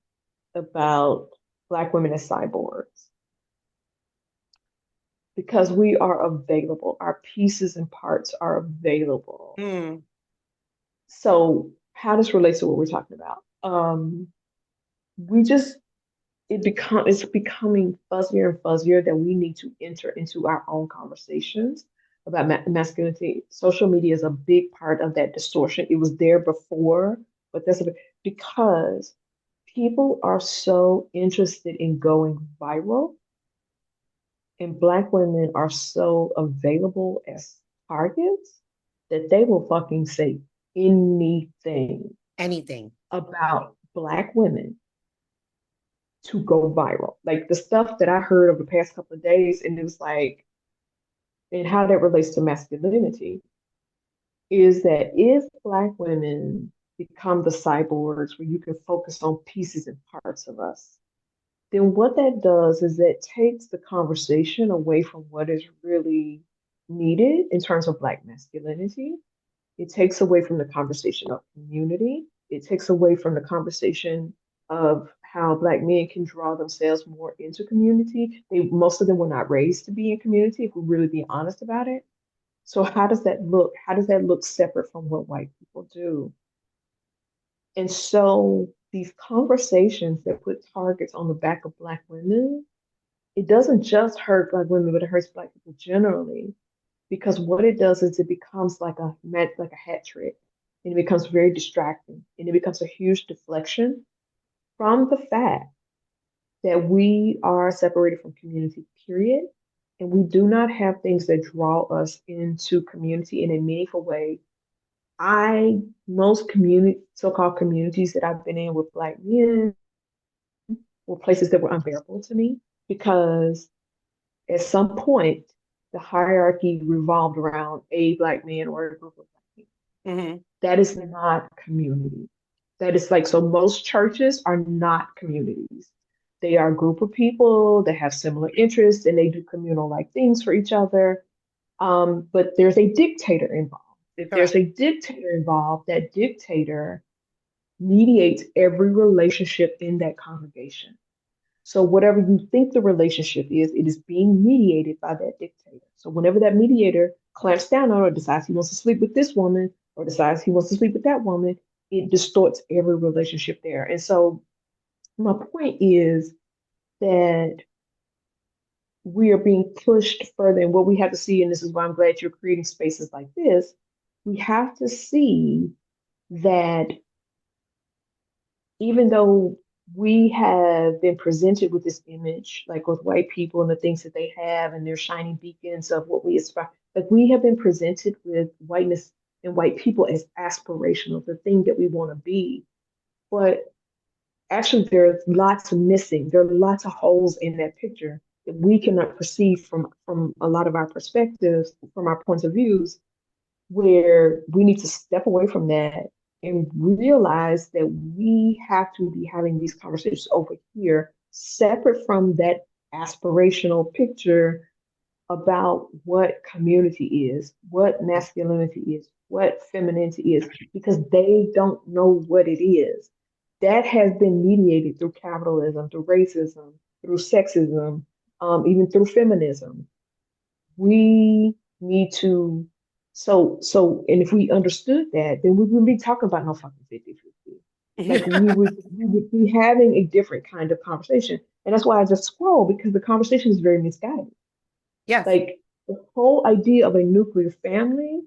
about Black women as cyborgs because we are available. Our pieces and parts are available. Hmm. So, how this relates to what we're talking about? We just it's becoming fuzzier and fuzzier that we need to enter into our own conversations about masculinity. Social media is a big part of that distortion. It was there before, but because people are so interested in going viral, and Black women are so available as targets that they will fucking say anything Anything. about Black women to go viral. Like the stuff that I heard over the past couple of days, and it was like, and how that relates to masculinity is that if Black women become the cyborgs where you can focus on pieces and parts of us, then what that does is that takes the conversation away from what is really needed in terms of Black masculinity. It takes away from the conversation of community. It takes away from the conversation of how Black men can draw themselves more into community. Most of them were not raised to be in community, if we really be honest about it. So how does that look? How does that look separate from what white people do? And so these conversations that put targets on the back of Black women, it doesn't just hurt Black women, but it hurts Black people generally. Because what it does is it becomes like a hat trick, and it becomes very distracting, and it becomes a huge deflection from the fact that we are separated from community, period. And we do not have things that draw us into community in a meaningful way. Most community, so-called communities that I've been in with Black men were places that were unbearable to me because at some point the hierarchy revolved around a Black man or a group of Black people. Mm-hmm. That is not community. That is like, so most churches are not communities. They are a group of people that have similar interests and they do communal like things for each other. But there's a dictator involved. If there's Correct. a dictator involved, that dictator mediates every relationship in that congregation. So whatever you think the relationship is, it is being mediated by that dictator. So whenever that mediator clamps down on or decides he wants to sleep with this woman or decides he wants to sleep with that woman, it distorts every relationship there. And so my point is that we are being pushed further. And what we have to see, and this is why I'm glad you're creating spaces like this, we have to see that even though we have been presented with this image, like with white people and the things that they have and their shining beacons of what we aspire, like we have been presented with whiteness and white people as aspirational, the thing that we want to be. But actually, there's lots of missing. There are lots of holes in that picture that we cannot perceive from a lot of our perspectives, from our points of views, where we need to step away from that and realize that we have to be having these conversations over here, separate from that aspirational picture about what community is, what masculinity is, what femininity is, because they don't know what it is. That has been mediated through capitalism, through racism, through sexism, even through feminism. We need to, and if we understood that, then we wouldn't be talking about no fucking 50-50. Like we would be having a different kind of conversation. And that's why I just scroll, because the conversation is very misguided. Yes, Like the whole idea of a nuclear family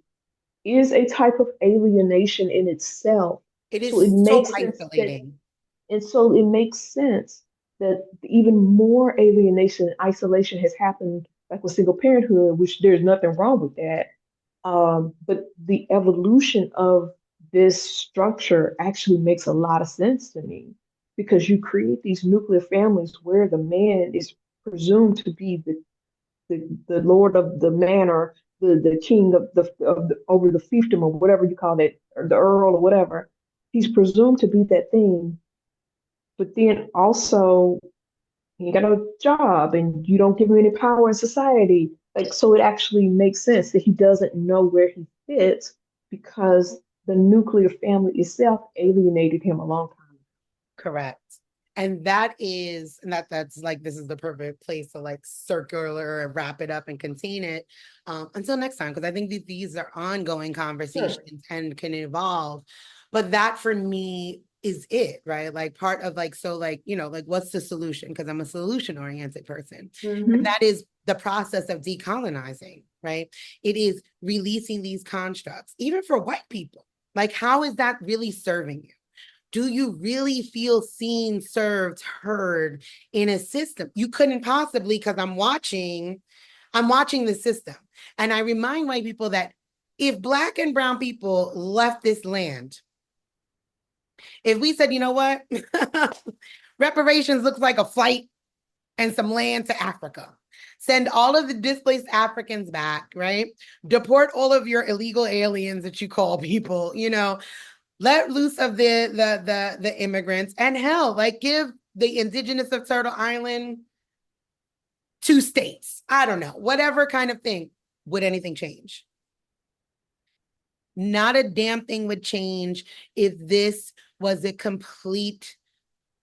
is a type of alienation in itself. it So it is so makes sense that, isolating. and so it makes sense that even more alienation and isolation has happened, like with single parenthood, which there's nothing wrong with that. But the evolution of this structure actually makes a lot of sense to me because you create these nuclear families where the man is presumed to be the lord of the manor, the king of the over the fiefdom or whatever you call it, or the earl or whatever. He's presumed to be that thing, but then also he got a job and you don't give him any power in society. Like, so it actually makes sense that he doesn't know where he fits because the nuclear family itself alienated him a long time ago. Correct. And that's like, this is the perfect place to like circular and wrap it up and contain it until next time, because I think that these are ongoing Sure. conversations and can evolve. But that for me is it, right? Like part of like, so like, like what's the solution? Because I'm a solution oriented person. And Mm-hmm. that is the process of decolonizing, right? It is releasing these constructs, even for white people. Like, how is that really serving you? Do you really feel seen, served, heard in a system? You couldn't possibly, because I'm watching the system. And I remind white people that if Black and brown people left this land, if we said, you know what, reparations looks like a flight and some land to Africa. Send all of the displaced Africans back, right? Deport all of your illegal aliens that you call people, let loose of the immigrants, and hell, like give the indigenous of Turtle Island 2 states. I don't know, whatever kind of thing. Would anything change? Not a damn thing would change if this was a complete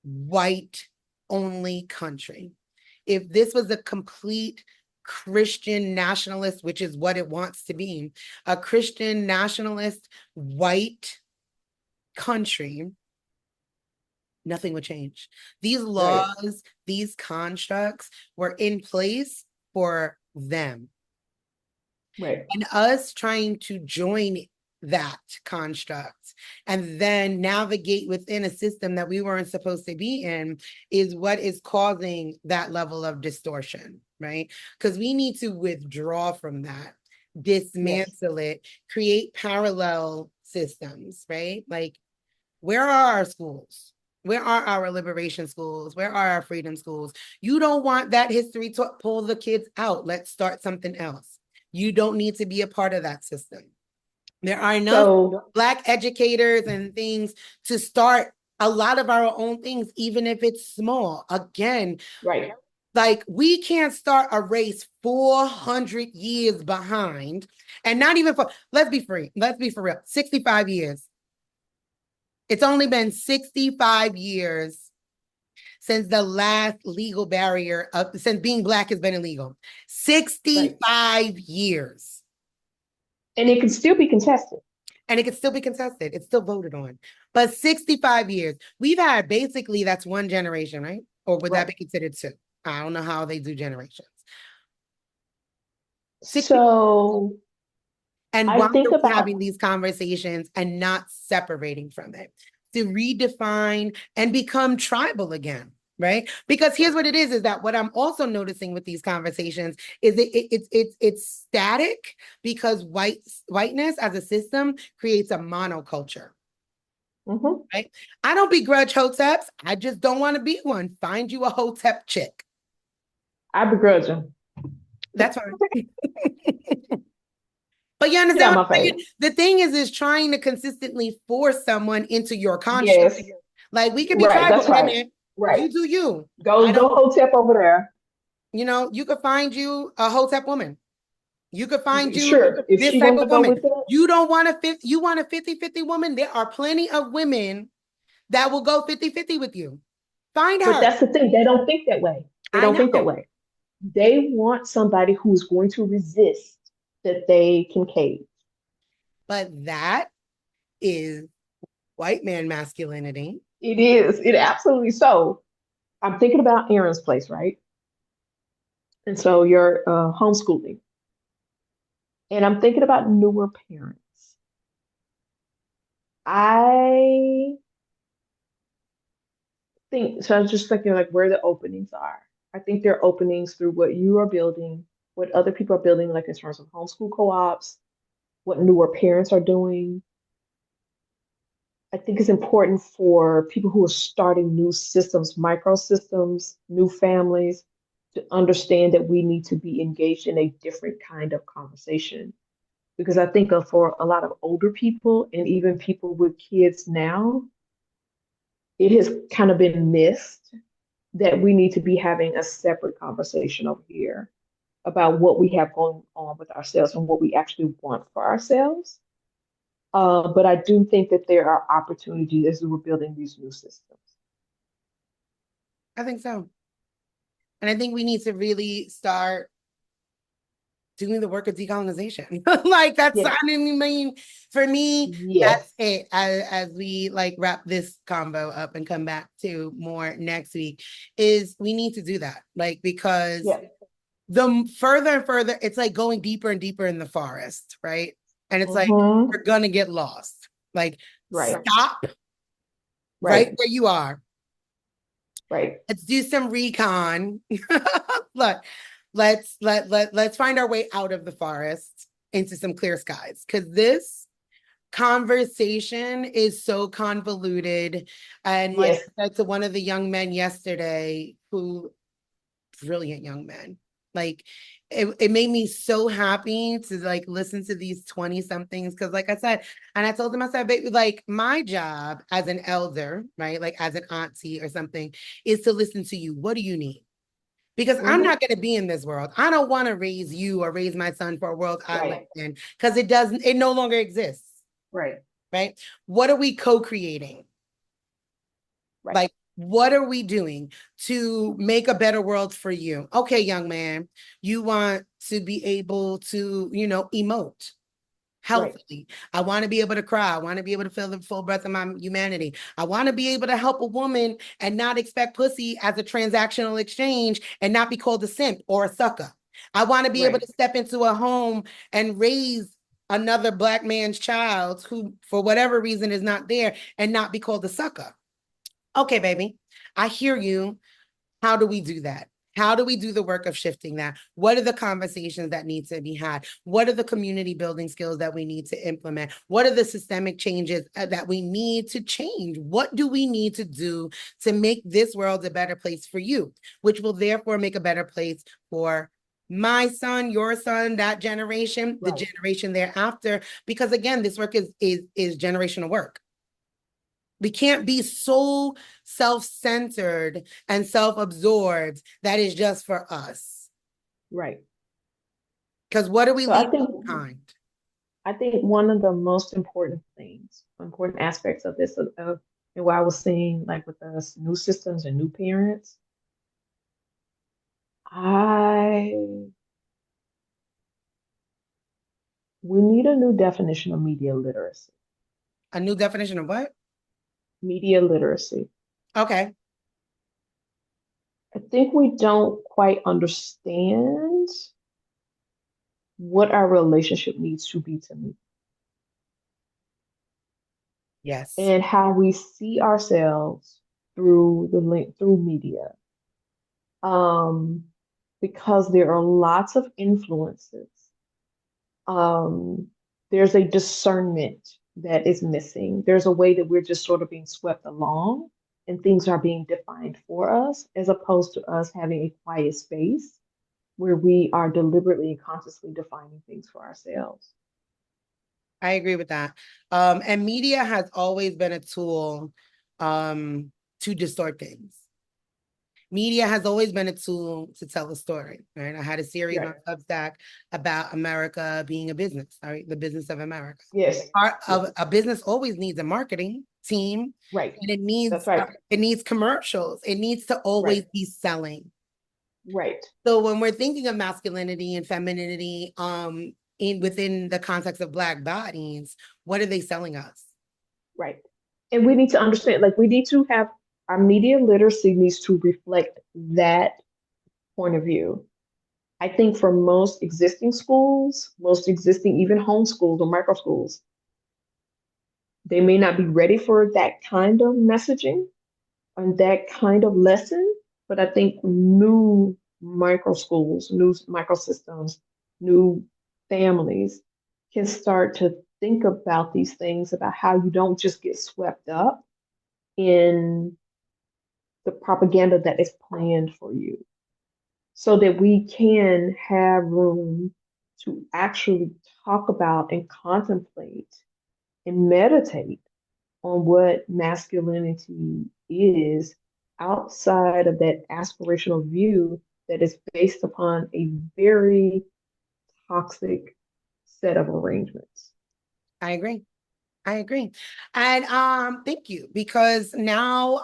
white only country. If this was a complete Christian nationalist, which is what it wants to be, a Christian nationalist white country, nothing would change. These laws, these constructs were in place for them. Right. And us trying to join that construct and then navigate within a system that we weren't supposed to be in is what is causing that level of distortion, right? Because we need to withdraw from that, dismantle it, create parallel systems, right? Like, where are our schools? Where are our liberation schools? Where are our freedom schools? You don't want that history to pull the kids out. Let's start something else. You don't need to be a part of that system. There are enough Black educators and things to start a lot of our own things, even if it's small. Again, like we can't start a race 400 years behind, and not even for, let's be for real, 65 years. It's only been 65 years since the last legal barrier since being Black has been illegal. 65 years. And it can still be contested. And it can still be contested. It's still voted on. But 65 years. We've had basically, that's one generation, right? Or would that be considered two? I don't know how they do generations. So, and why are we having these conversations and not separating from it? To redefine and become tribal again. Right? Because here's what it is that what I'm also noticing with these conversations is it's static because whiteness as a system creates a monoculture. Right? I don't begrudge hoteps. I just don't want to be one. Find you a hotep chick. I begrudge them. That's fine. But you understand what I'm saying? The thing is trying to consistently force someone into your construct. Like we could be tribal, women. You do you. Go hotep over there. You could find you a hotep woman. You could find you this type of woman. You don't want you want a 50-50 woman. There are plenty of women that will go 50-50 with you. Find her. But that's the thing. They don't think that way. They don't think that way. They want somebody who's going to resist that they can cage. But that is white man masculinity. It is. It absolutely so. I'm thinking about Aaron's place, right? And so you're homeschooling. And I'm thinking about newer parents. I think, so I was just thinking like where the openings are. I think there are openings through what you are building, what other people are building, like in terms of homeschool co-ops, what newer parents are doing. I think it's important for people who are starting new systems, microsystems, new families, to understand that we need to be engaged in a different kind of conversation. Because I think for a lot of older people and even people with kids now, it has kind of been missed that we need to be having a separate conversation over here about what we have going on with ourselves and what we actually want for ourselves. But I do think that there are opportunities as we're building these new systems. I think so. And I think we need to really start doing the work of decolonization. Like that's, I mean, for me, that's it. As we like wrap this convo up and come back to more next week, is we need to do that. Like, because the further and further, it's like going deeper and deeper in the forest, right? And it's like, we're gonna get lost. Like, stop right where you are. Let's do some recon. Look, let's find our way out of the forest into some clear skies, because this conversation is so convoluted. And like I said to one of the young men yesterday, brilliant young men, Like it made me so happy to like listen to these 20 somethings. Cause like I said, and I told them, I said, baby, like my job as an elder, right? Like as an auntie or something is to listen to you. What do you need? Because I'm Mm-hmm. not going to be in this world. I don't want to raise you or raise my son for a world I live Right. in because it no longer exists, Right. right? What are we co-creating? Right. Like, what are we doing to make a better world for you? Okay, young man, you want to be able to, emote Right. healthily. I want to be able to cry. I want to be able to feel the full breath of my humanity. I want to be able to help a woman and not expect pussy as a transactional exchange and not be called a simp or a sucker. I want to be able Right. to step into a home and raise another Black man's child who, for whatever reason, is not there and not be called a sucker. Okay, baby, I hear you. How do we do that? How do we do the work of shifting that? What are the conversations that need to be had? What are the community building skills that we need to implement? What are the systemic changes that we need to change? What do we need to do to make this world a better place for you, which will therefore make a better place for my son, your son, that generation, the Right. generation thereafter? Because again, this work is generational work. We can't be so self-centered and self-absorbed that is just for us. Right. Because what are we So I leaving think behind? one of the most important things, important aspects of this, and what I was seeing, like with the new systems and new parents, I we need a new definition of media literacy. A new definition of what? Media literacy. Okay. I think we don't quite understand what our relationship needs to be to me Yes. and how we see ourselves through the link through media. Um, because there are lots of influences. Um, there's a discernment that is missing. There's a way that we're just sort of being swept along and things are being defined for us, as opposed to us having a quiet space where we are deliberately and consciously defining things for ourselves. I agree with that. And media has always been a tool to distort things. Media has always been a tool to tell a story, right? I had a series Right. on Substack about America being a business, right? The business of America. Yes. Part of Yes. a business always needs a marketing team, Right. and That's right. it needs commercials. It needs to always Right. be selling. Right. So when we're thinking of masculinity and femininity, in within the context of Black bodies, what are they selling us? Right. And we need to understand, like, we need to have our media literacy needs to reflect that point of view. I think for most existing schools, most existing even homeschools or micro schools, they may not be ready for that kind of messaging and that kind of lesson. But I think new micro schools, new microsystems, new families can start to think about these things about how you don't just get swept up in the propaganda that is planned for you so that we can have room to actually talk about and contemplate and meditate on what masculinity is outside of that aspirational view that is based upon a very toxic set of arrangements. I agree. I agree. And thank you, because now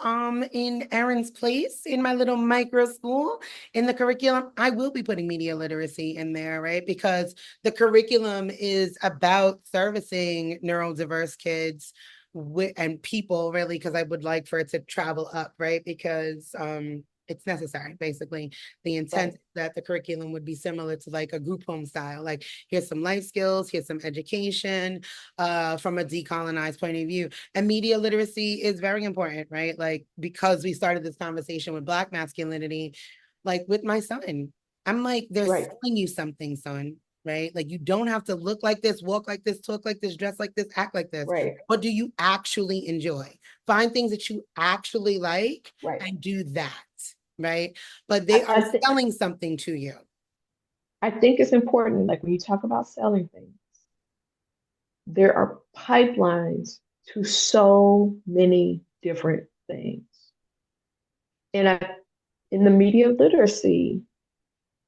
in Erin's place in my little micro school in the curriculum, I will be putting media literacy in there, right? Because the curriculum is about servicing neurodiverse kids and people, really, because I would like for it to travel up, right? Because it's necessary, basically. The intent Right. that the curriculum would be similar to like a group home style. Like, here's some life skills, here's some education, from a decolonized point of view. And media literacy is very important, right? Like, because we started this conversation with Black masculinity, like with my son, I'm like, they're Right. selling you something, son, right? Like, you don't have to look like this, walk like this, talk like this, dress like this, act like this. Right. What do you actually enjoy? Find things that you actually like Right. and do that, right? But I, they are I think selling something to you. I think it's important, like when you talk about selling things, there are pipelines to so many different things. And in the media literacy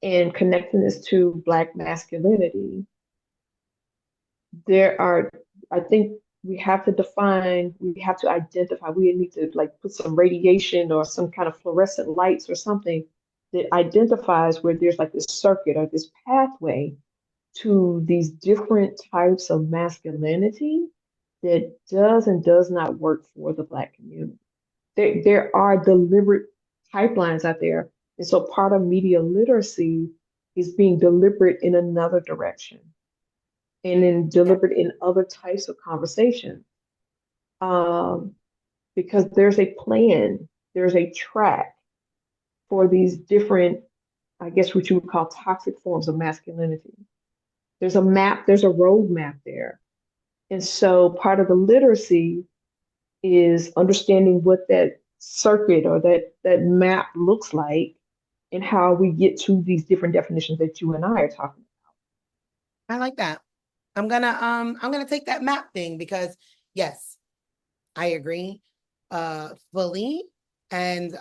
and connecting this to Black masculinity, there are, I think we have to define, we have to identify, we need to like put some radiation or some kind of fluorescent lights or something that identifies where there's like this circuit or this pathway to these different types of masculinity that does and does not work for the Black community. There are deliberate pipelines out there. And so part of media literacy is being deliberate in another direction and then deliberate in other types of conversation. Um, because there's a plan, there's a track for these different, I guess what you would call toxic forms of masculinity. There's a map, there's a roadmap there. And so part of the literacy is understanding what that circuit or that map looks like and how we get to these different definitions that you and I are talking I like that. I'm gonna take that map thing because yes, I agree fully. And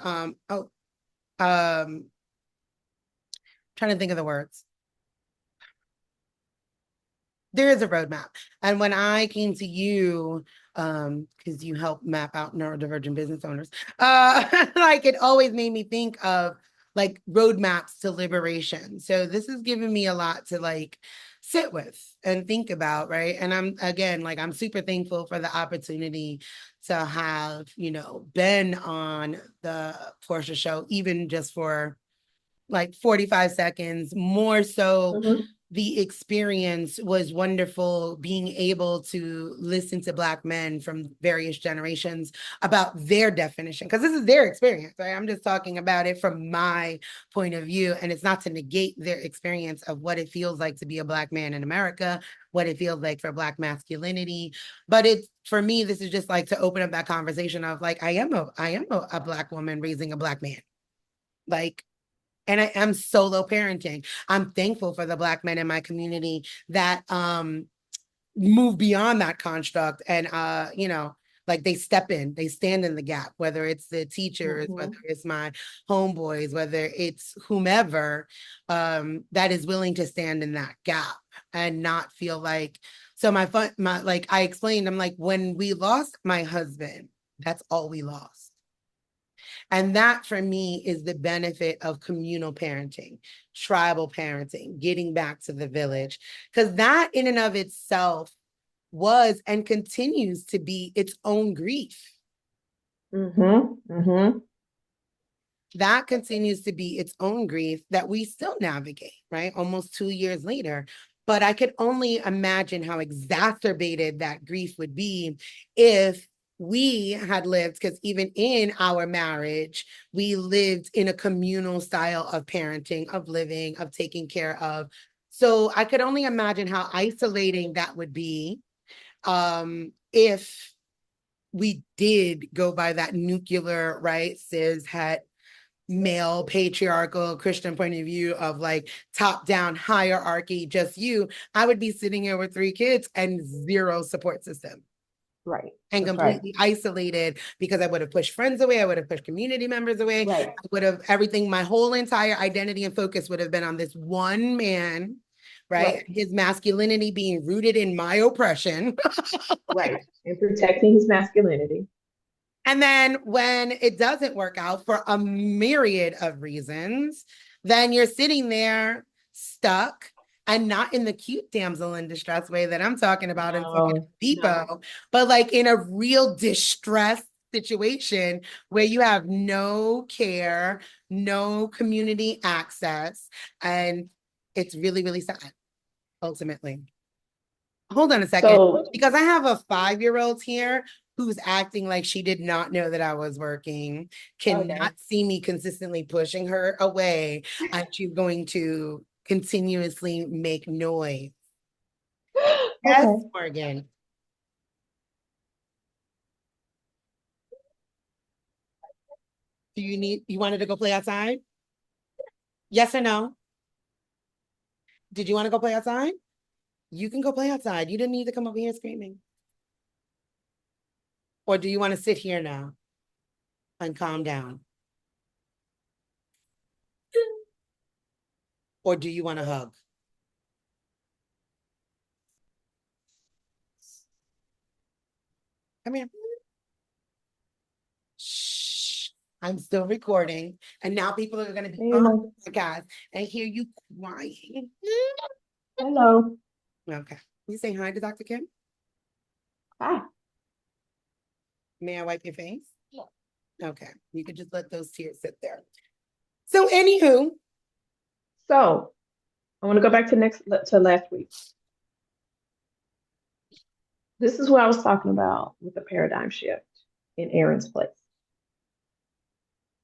trying to think of the words. There is a roadmap. And when I came to you, because you help map out neurodivergent business owners, like it always made me think of like roadmaps to liberation. So this has given me a lot to like sit with and think about, right? And I'm again like I'm super thankful for the opportunity to have, you know, been on the Portia show, even just for like 45 seconds, more so about. the experience was wonderful being able to listen to Black men from various generations about their definition, because this is their experience, right? I'm just talking about it from my point of view, and it's not to negate their experience of what it feels like to be a Black man in America, what it feels like for Black masculinity. But it's for me, this is just like to open up that conversation of like, I am a Black woman raising a Black man. Like, and I am solo parenting. I'm thankful for the Black men in my community that move beyond that construct and you know, like they step in, they stand in the gap, whether it's the teachers, whether Mm-hmm. it's my homeboys, whether it's whomever that is willing to stand in that gap and not feel like so my like I explained, I'm like, when we lost my husband, that's all we lost. And that for me is the benefit of communal parenting, tribal parenting, getting back to the village, because that in and of itself was and continues to be its own grief. Mm-hmm. Mm-hmm. That continues to be its own grief that we still navigate, right? Almost 2 years later. But I could only imagine how exacerbated that grief would be if we had lived, because even in our marriage, we lived in a communal style of parenting, of living, of taking care of. So I could only imagine how isolating that would be if we did go by that nuclear, right, cis het male patriarchal Christian point of view of like top down hierarchy, just you, I would be sitting here with 3 kids and zero support system Right. and That's right. completely isolated because I would have pushed friends away. I would have pushed community members away. Right. I would have everything, my whole entire identity and focus would have been on this one man, right? Right. His masculinity being rooted in my oppression. Right. And protecting his masculinity. And then when it doesn't work out for a myriad of reasons, then you're sitting there stuck and not in the cute damsel in distress way that I'm talking about in fucking No, no. Depot, but like in a real distress situation where you have no care, no community access, and it's really, really sad, ultimately. Hold on a second, So, because I have a 5-year-old here who's acting like she did not know that I was working, cannot okay. see me consistently pushing her away, and she's going to continuously make noise. Yes, Okay. Morgan. You wanted to go play outside? Yes or no? Did you want to go play outside? You can go play outside. You didn't need to come over here screaming. Or do you want to sit here now and calm down? Or do you want to hug? Come here. Shh. I'm still recording. And now people are going to be Hey, on the podcast and hear you crying. hello. Okay. You say hi to Dr. Kim? Hi. May I wipe your face? Yeah. Okay. You could just let those tears sit there. So, anywho. So I want to go back to last week. This is what I was talking about with the paradigm shift in Aaron's place.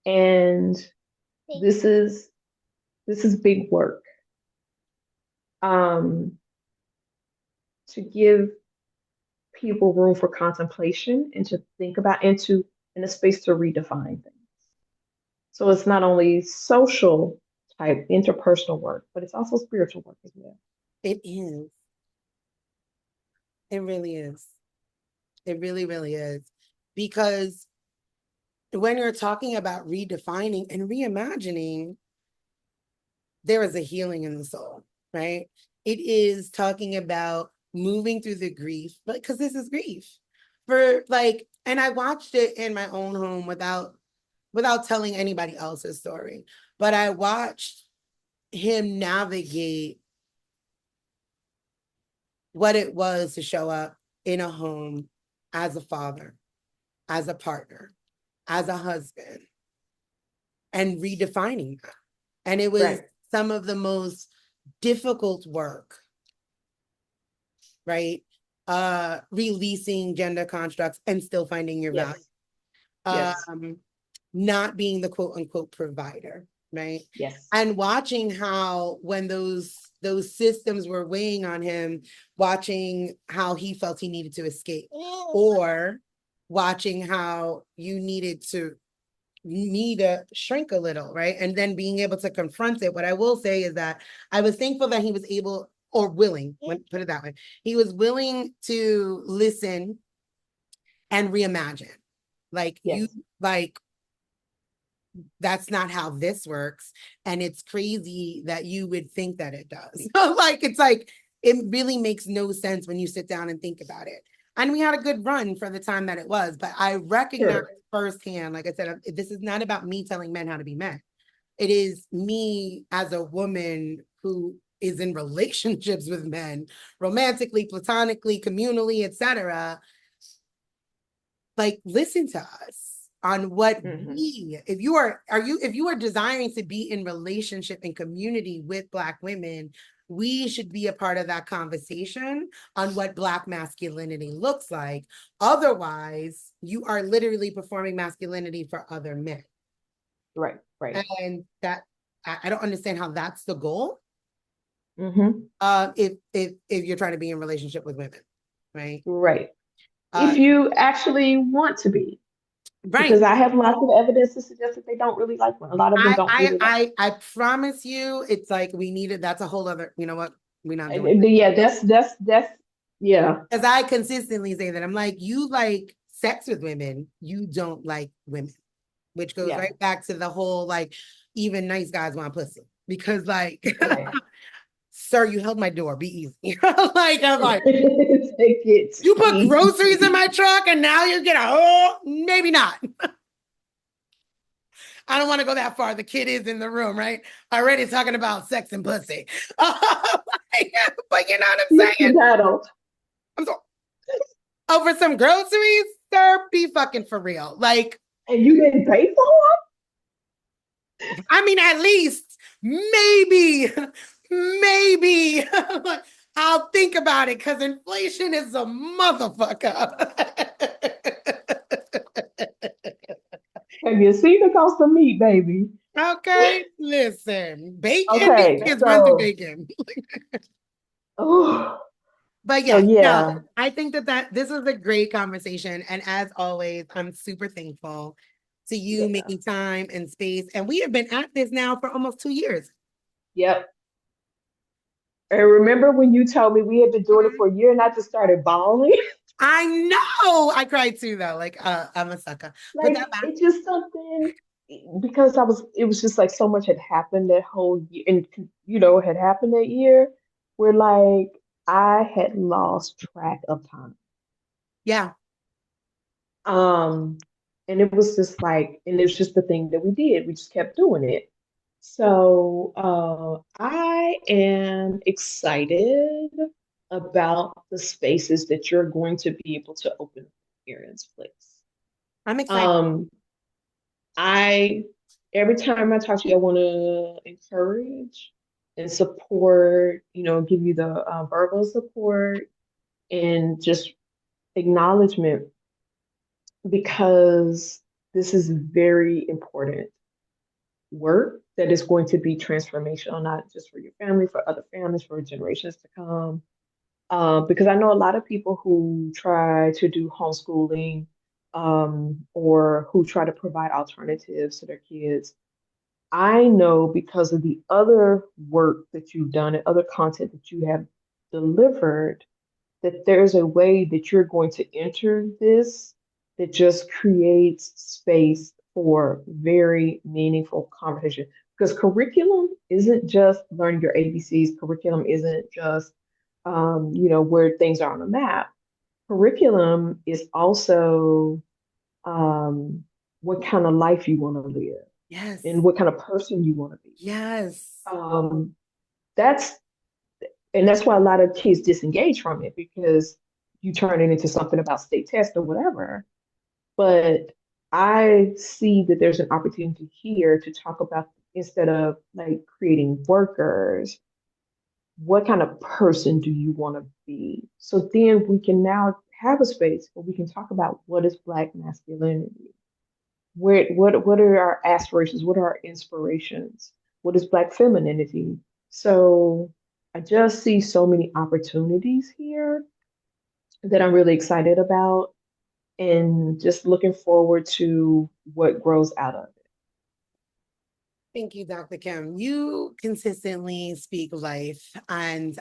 And this is big work. To give people room for contemplation and to think about and to in a space to redefine things. So it's not only social type interpersonal work, but it's also spiritual work as well. It is. It really is. It really, really is. Because when you're talking about redefining and reimagining, there is a healing in the soul, right? It is talking about moving through the grief, but because this is grief. And I watched it in my own home without telling anybody else's story. But I watched him navigate what it was to show up in a home as a father, as a partner, as a husband, and redefining that. And it was some of the most difficult work, right? Releasing gender constructs and still finding your value. Yes. Not being the quote unquote provider, right? Yes. And watching how when those systems were weighing on him, watching how he felt he needed to escape, or watching how you needed to shrink a little, right? And then being able to confront it. What I will say is that I was thankful that he was able or willing, put it that way, he was willing to listen and reimagine. That's not how this works. And it's crazy that you would think that it does. It really makes no sense when you sit down and think about it. And we had a good run for the time that it was, but I recognize firsthand, like I said, this is not about me telling men how to be men. It is me as a woman who is in relationships with men, romantically, platonically, communally, etc. Listen to us on what if you are desiring to be in relationship and community with Black women, we should be a part of that conversation on what Black masculinity looks like. Otherwise, you are literally performing masculinity for other men. Right. And that I don't understand how that's the goal. If you're trying to be in relationship with women, right? Right. If you actually want to be. Right. Because I have lots of evidence to suggest that they don't really like one. A lot of them don't really like I promise you, it's like we needed, that's a whole other, you know what? We're not doing that. Yeah, that's yeah. As I consistently say that, I'm like, you like sex with women, you don't like women, which goes right back to the whole, even nice guys want pussy. Because sir, you held my door, be easy. I'm like, you put groceries in my truck and now you get maybe not. I don't want to go that far. The kid is in the room, right? Already talking about sex and pussy. But you know what I'm saying? I'm sorry. Over some groceries, sir, be fucking for real. And you didn't pay for them? I mean, at least, maybe I'll think about it because inflation is a motherfucker. Have you seen the cost of meat, baby? Okay, listen, bacon. Okay, Kids run through bacon. But no, I think that this was a great conversation, and as always, I'm super thankful to you making time and space. And we have been at this now for almost 2 years. Yep. And remember when you told me we had been doing it for a year and I just started bawling? I know. I cried too, though. Like, I'm a sucker. Put that Like back. it's just something because it was just like so much had happened that whole year and had happened that year where like I had lost track of time. Yeah, Um, and it was just like, and it was just the thing that we did. We just kept doing it. So I am excited about the spaces that you're going to be able to open here in this place. I'm excited. Um, I every time I talk to you, I want to encourage and support, give you the verbal support and just acknowledgement because this is very important work that is going to be transformational, not just for your family, for other families, for generations to come. Because I know a lot of people who try to do homeschooling or who try to provide alternatives to their kids. I know because of the other work that you've done and other content that you have delivered that there's a way that you're going to enter this that just creates space for very meaningful conversation. Because curriculum isn't just learning your ABCs, curriculum isn't just where things are on a map. Curriculum is also um, what kind of life you want to live and Yes. what kind of person you want to be. Yes. Um, that's and that's why a lot of kids disengage from it because you turn it into something about state test or whatever. But I see that there's an opportunity here to talk about instead of like creating workers, what kind of person do you want to be? So then we can now have a space where we can talk about what is Black masculinity. What are our aspirations? What are our inspirations? What is Black femininity? So I just see so many opportunities here that I'm really excited about and just looking forward to what grows out of it. Thank you, Dr. Kim. You consistently speak life. And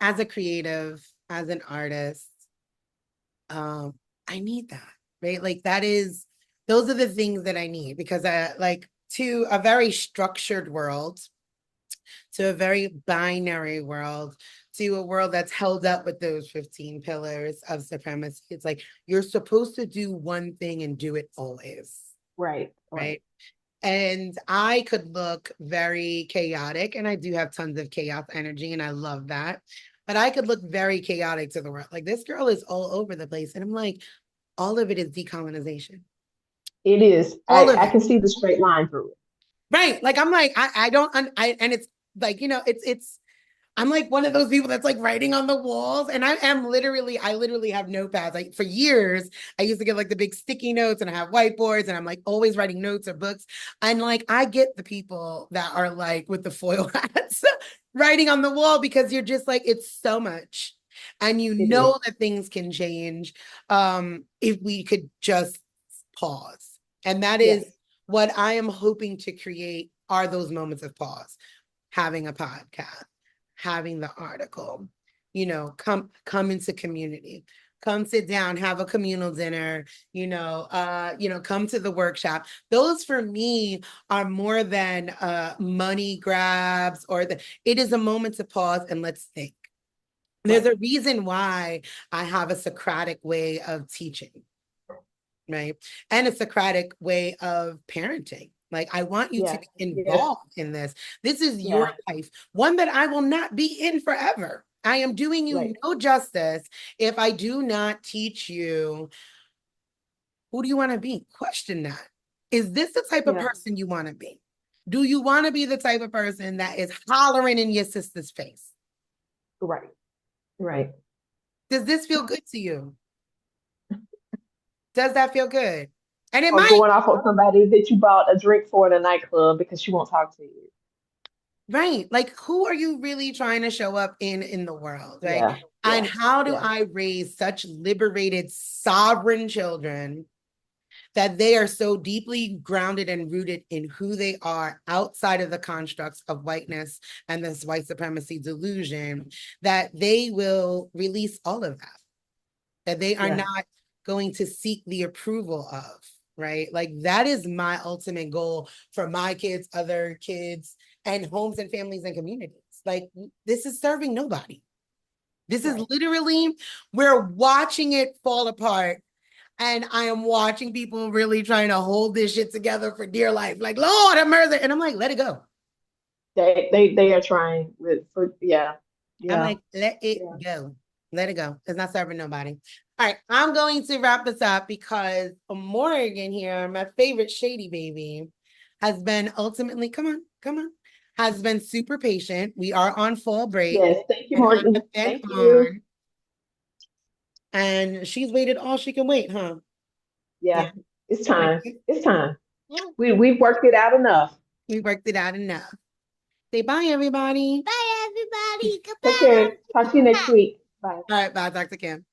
as a creative, as an artist, um, I need that, right? Like those are the things that I need because like to a very structured world, to a very binary world, to a world that's held up with those 15 pillars of supremacy. It's like you're supposed to do one thing and do it always, Right, right. right? And I could look very chaotic, and I do have tons of chaos energy, and I love that. But I could look very chaotic to the world. Like this girl is all over the place. And I'm like, all of it is decolonization. It is. All of I it. can see the straight line through it. Right. Like I'm like, I don't and it's like, it's I'm like one of those people that's like writing on the walls. And I literally have notepads. Like for years, I used to get like the big sticky notes and I have whiteboards and I'm like always writing notes or books. And like I get the people that are like with the foil hats writing on the wall because you're just like, it's so much. And you It is. know that things can change if we could just pause. And that is Yes. what I am hoping to create are those moments of pause, having a podcast, having the article, come into community, come sit down, have a communal dinner, come to the workshop. Those for me are more than money grabs it is a moment to pause and let's think. There's Right. a reason why I have a Socratic way of teaching, right? And a Socratic way of parenting. Like, I want you to Yeah. be Yeah. involved in this. This is your Yeah. life, one that I will not be in forever. I am doing you Right. no justice if I do not teach you who do you want to be? Question that. Is this the type of Yeah. person you want to be? Do you want to be the type of person that is hollering in your sister's face? Right. Right. Does this feel good to you? Does that feel good? And it Or might. going off on somebody that you bought a drink for in a nightclub because she won't talk to you. Right. Like, who are you really trying to show up in the world, right? Yeah. And Yeah. how do Yeah. I raise such liberated, sovereign children that they are so deeply grounded and rooted in who they are outside of the constructs of whiteness and this white supremacy delusion, that they will release all of that they are Yeah. not going to seek the approval of, right? Like that is my ultimate goal for my kids, other kids, and homes and families and communities. Like this is serving nobody. This is Right. literally, we're watching it fall apart. And I am watching people really trying to hold this shit together for dear life. Like, Lord have mercy. And I'm like, let it go. They are trying yeah. I'm Yeah. like, let it Yeah. go. Let it go. It's not serving nobody. All right. I'm going to wrap this up because Morgan here, my favorite shady baby, has been ultimately, come on, has been super patient. We are on fall break. Yes. Thank you, And I Morgan. have been Thank you. on, and she's waited all she can wait, huh? Yeah. Yeah. It's time. It's time. Yeah. We've worked it out enough. We worked it out enough. Say bye, everybody. Bye, everybody. Take Goodbye. care. Talk to you next week. Bye. All right, bye, Dr. Kim.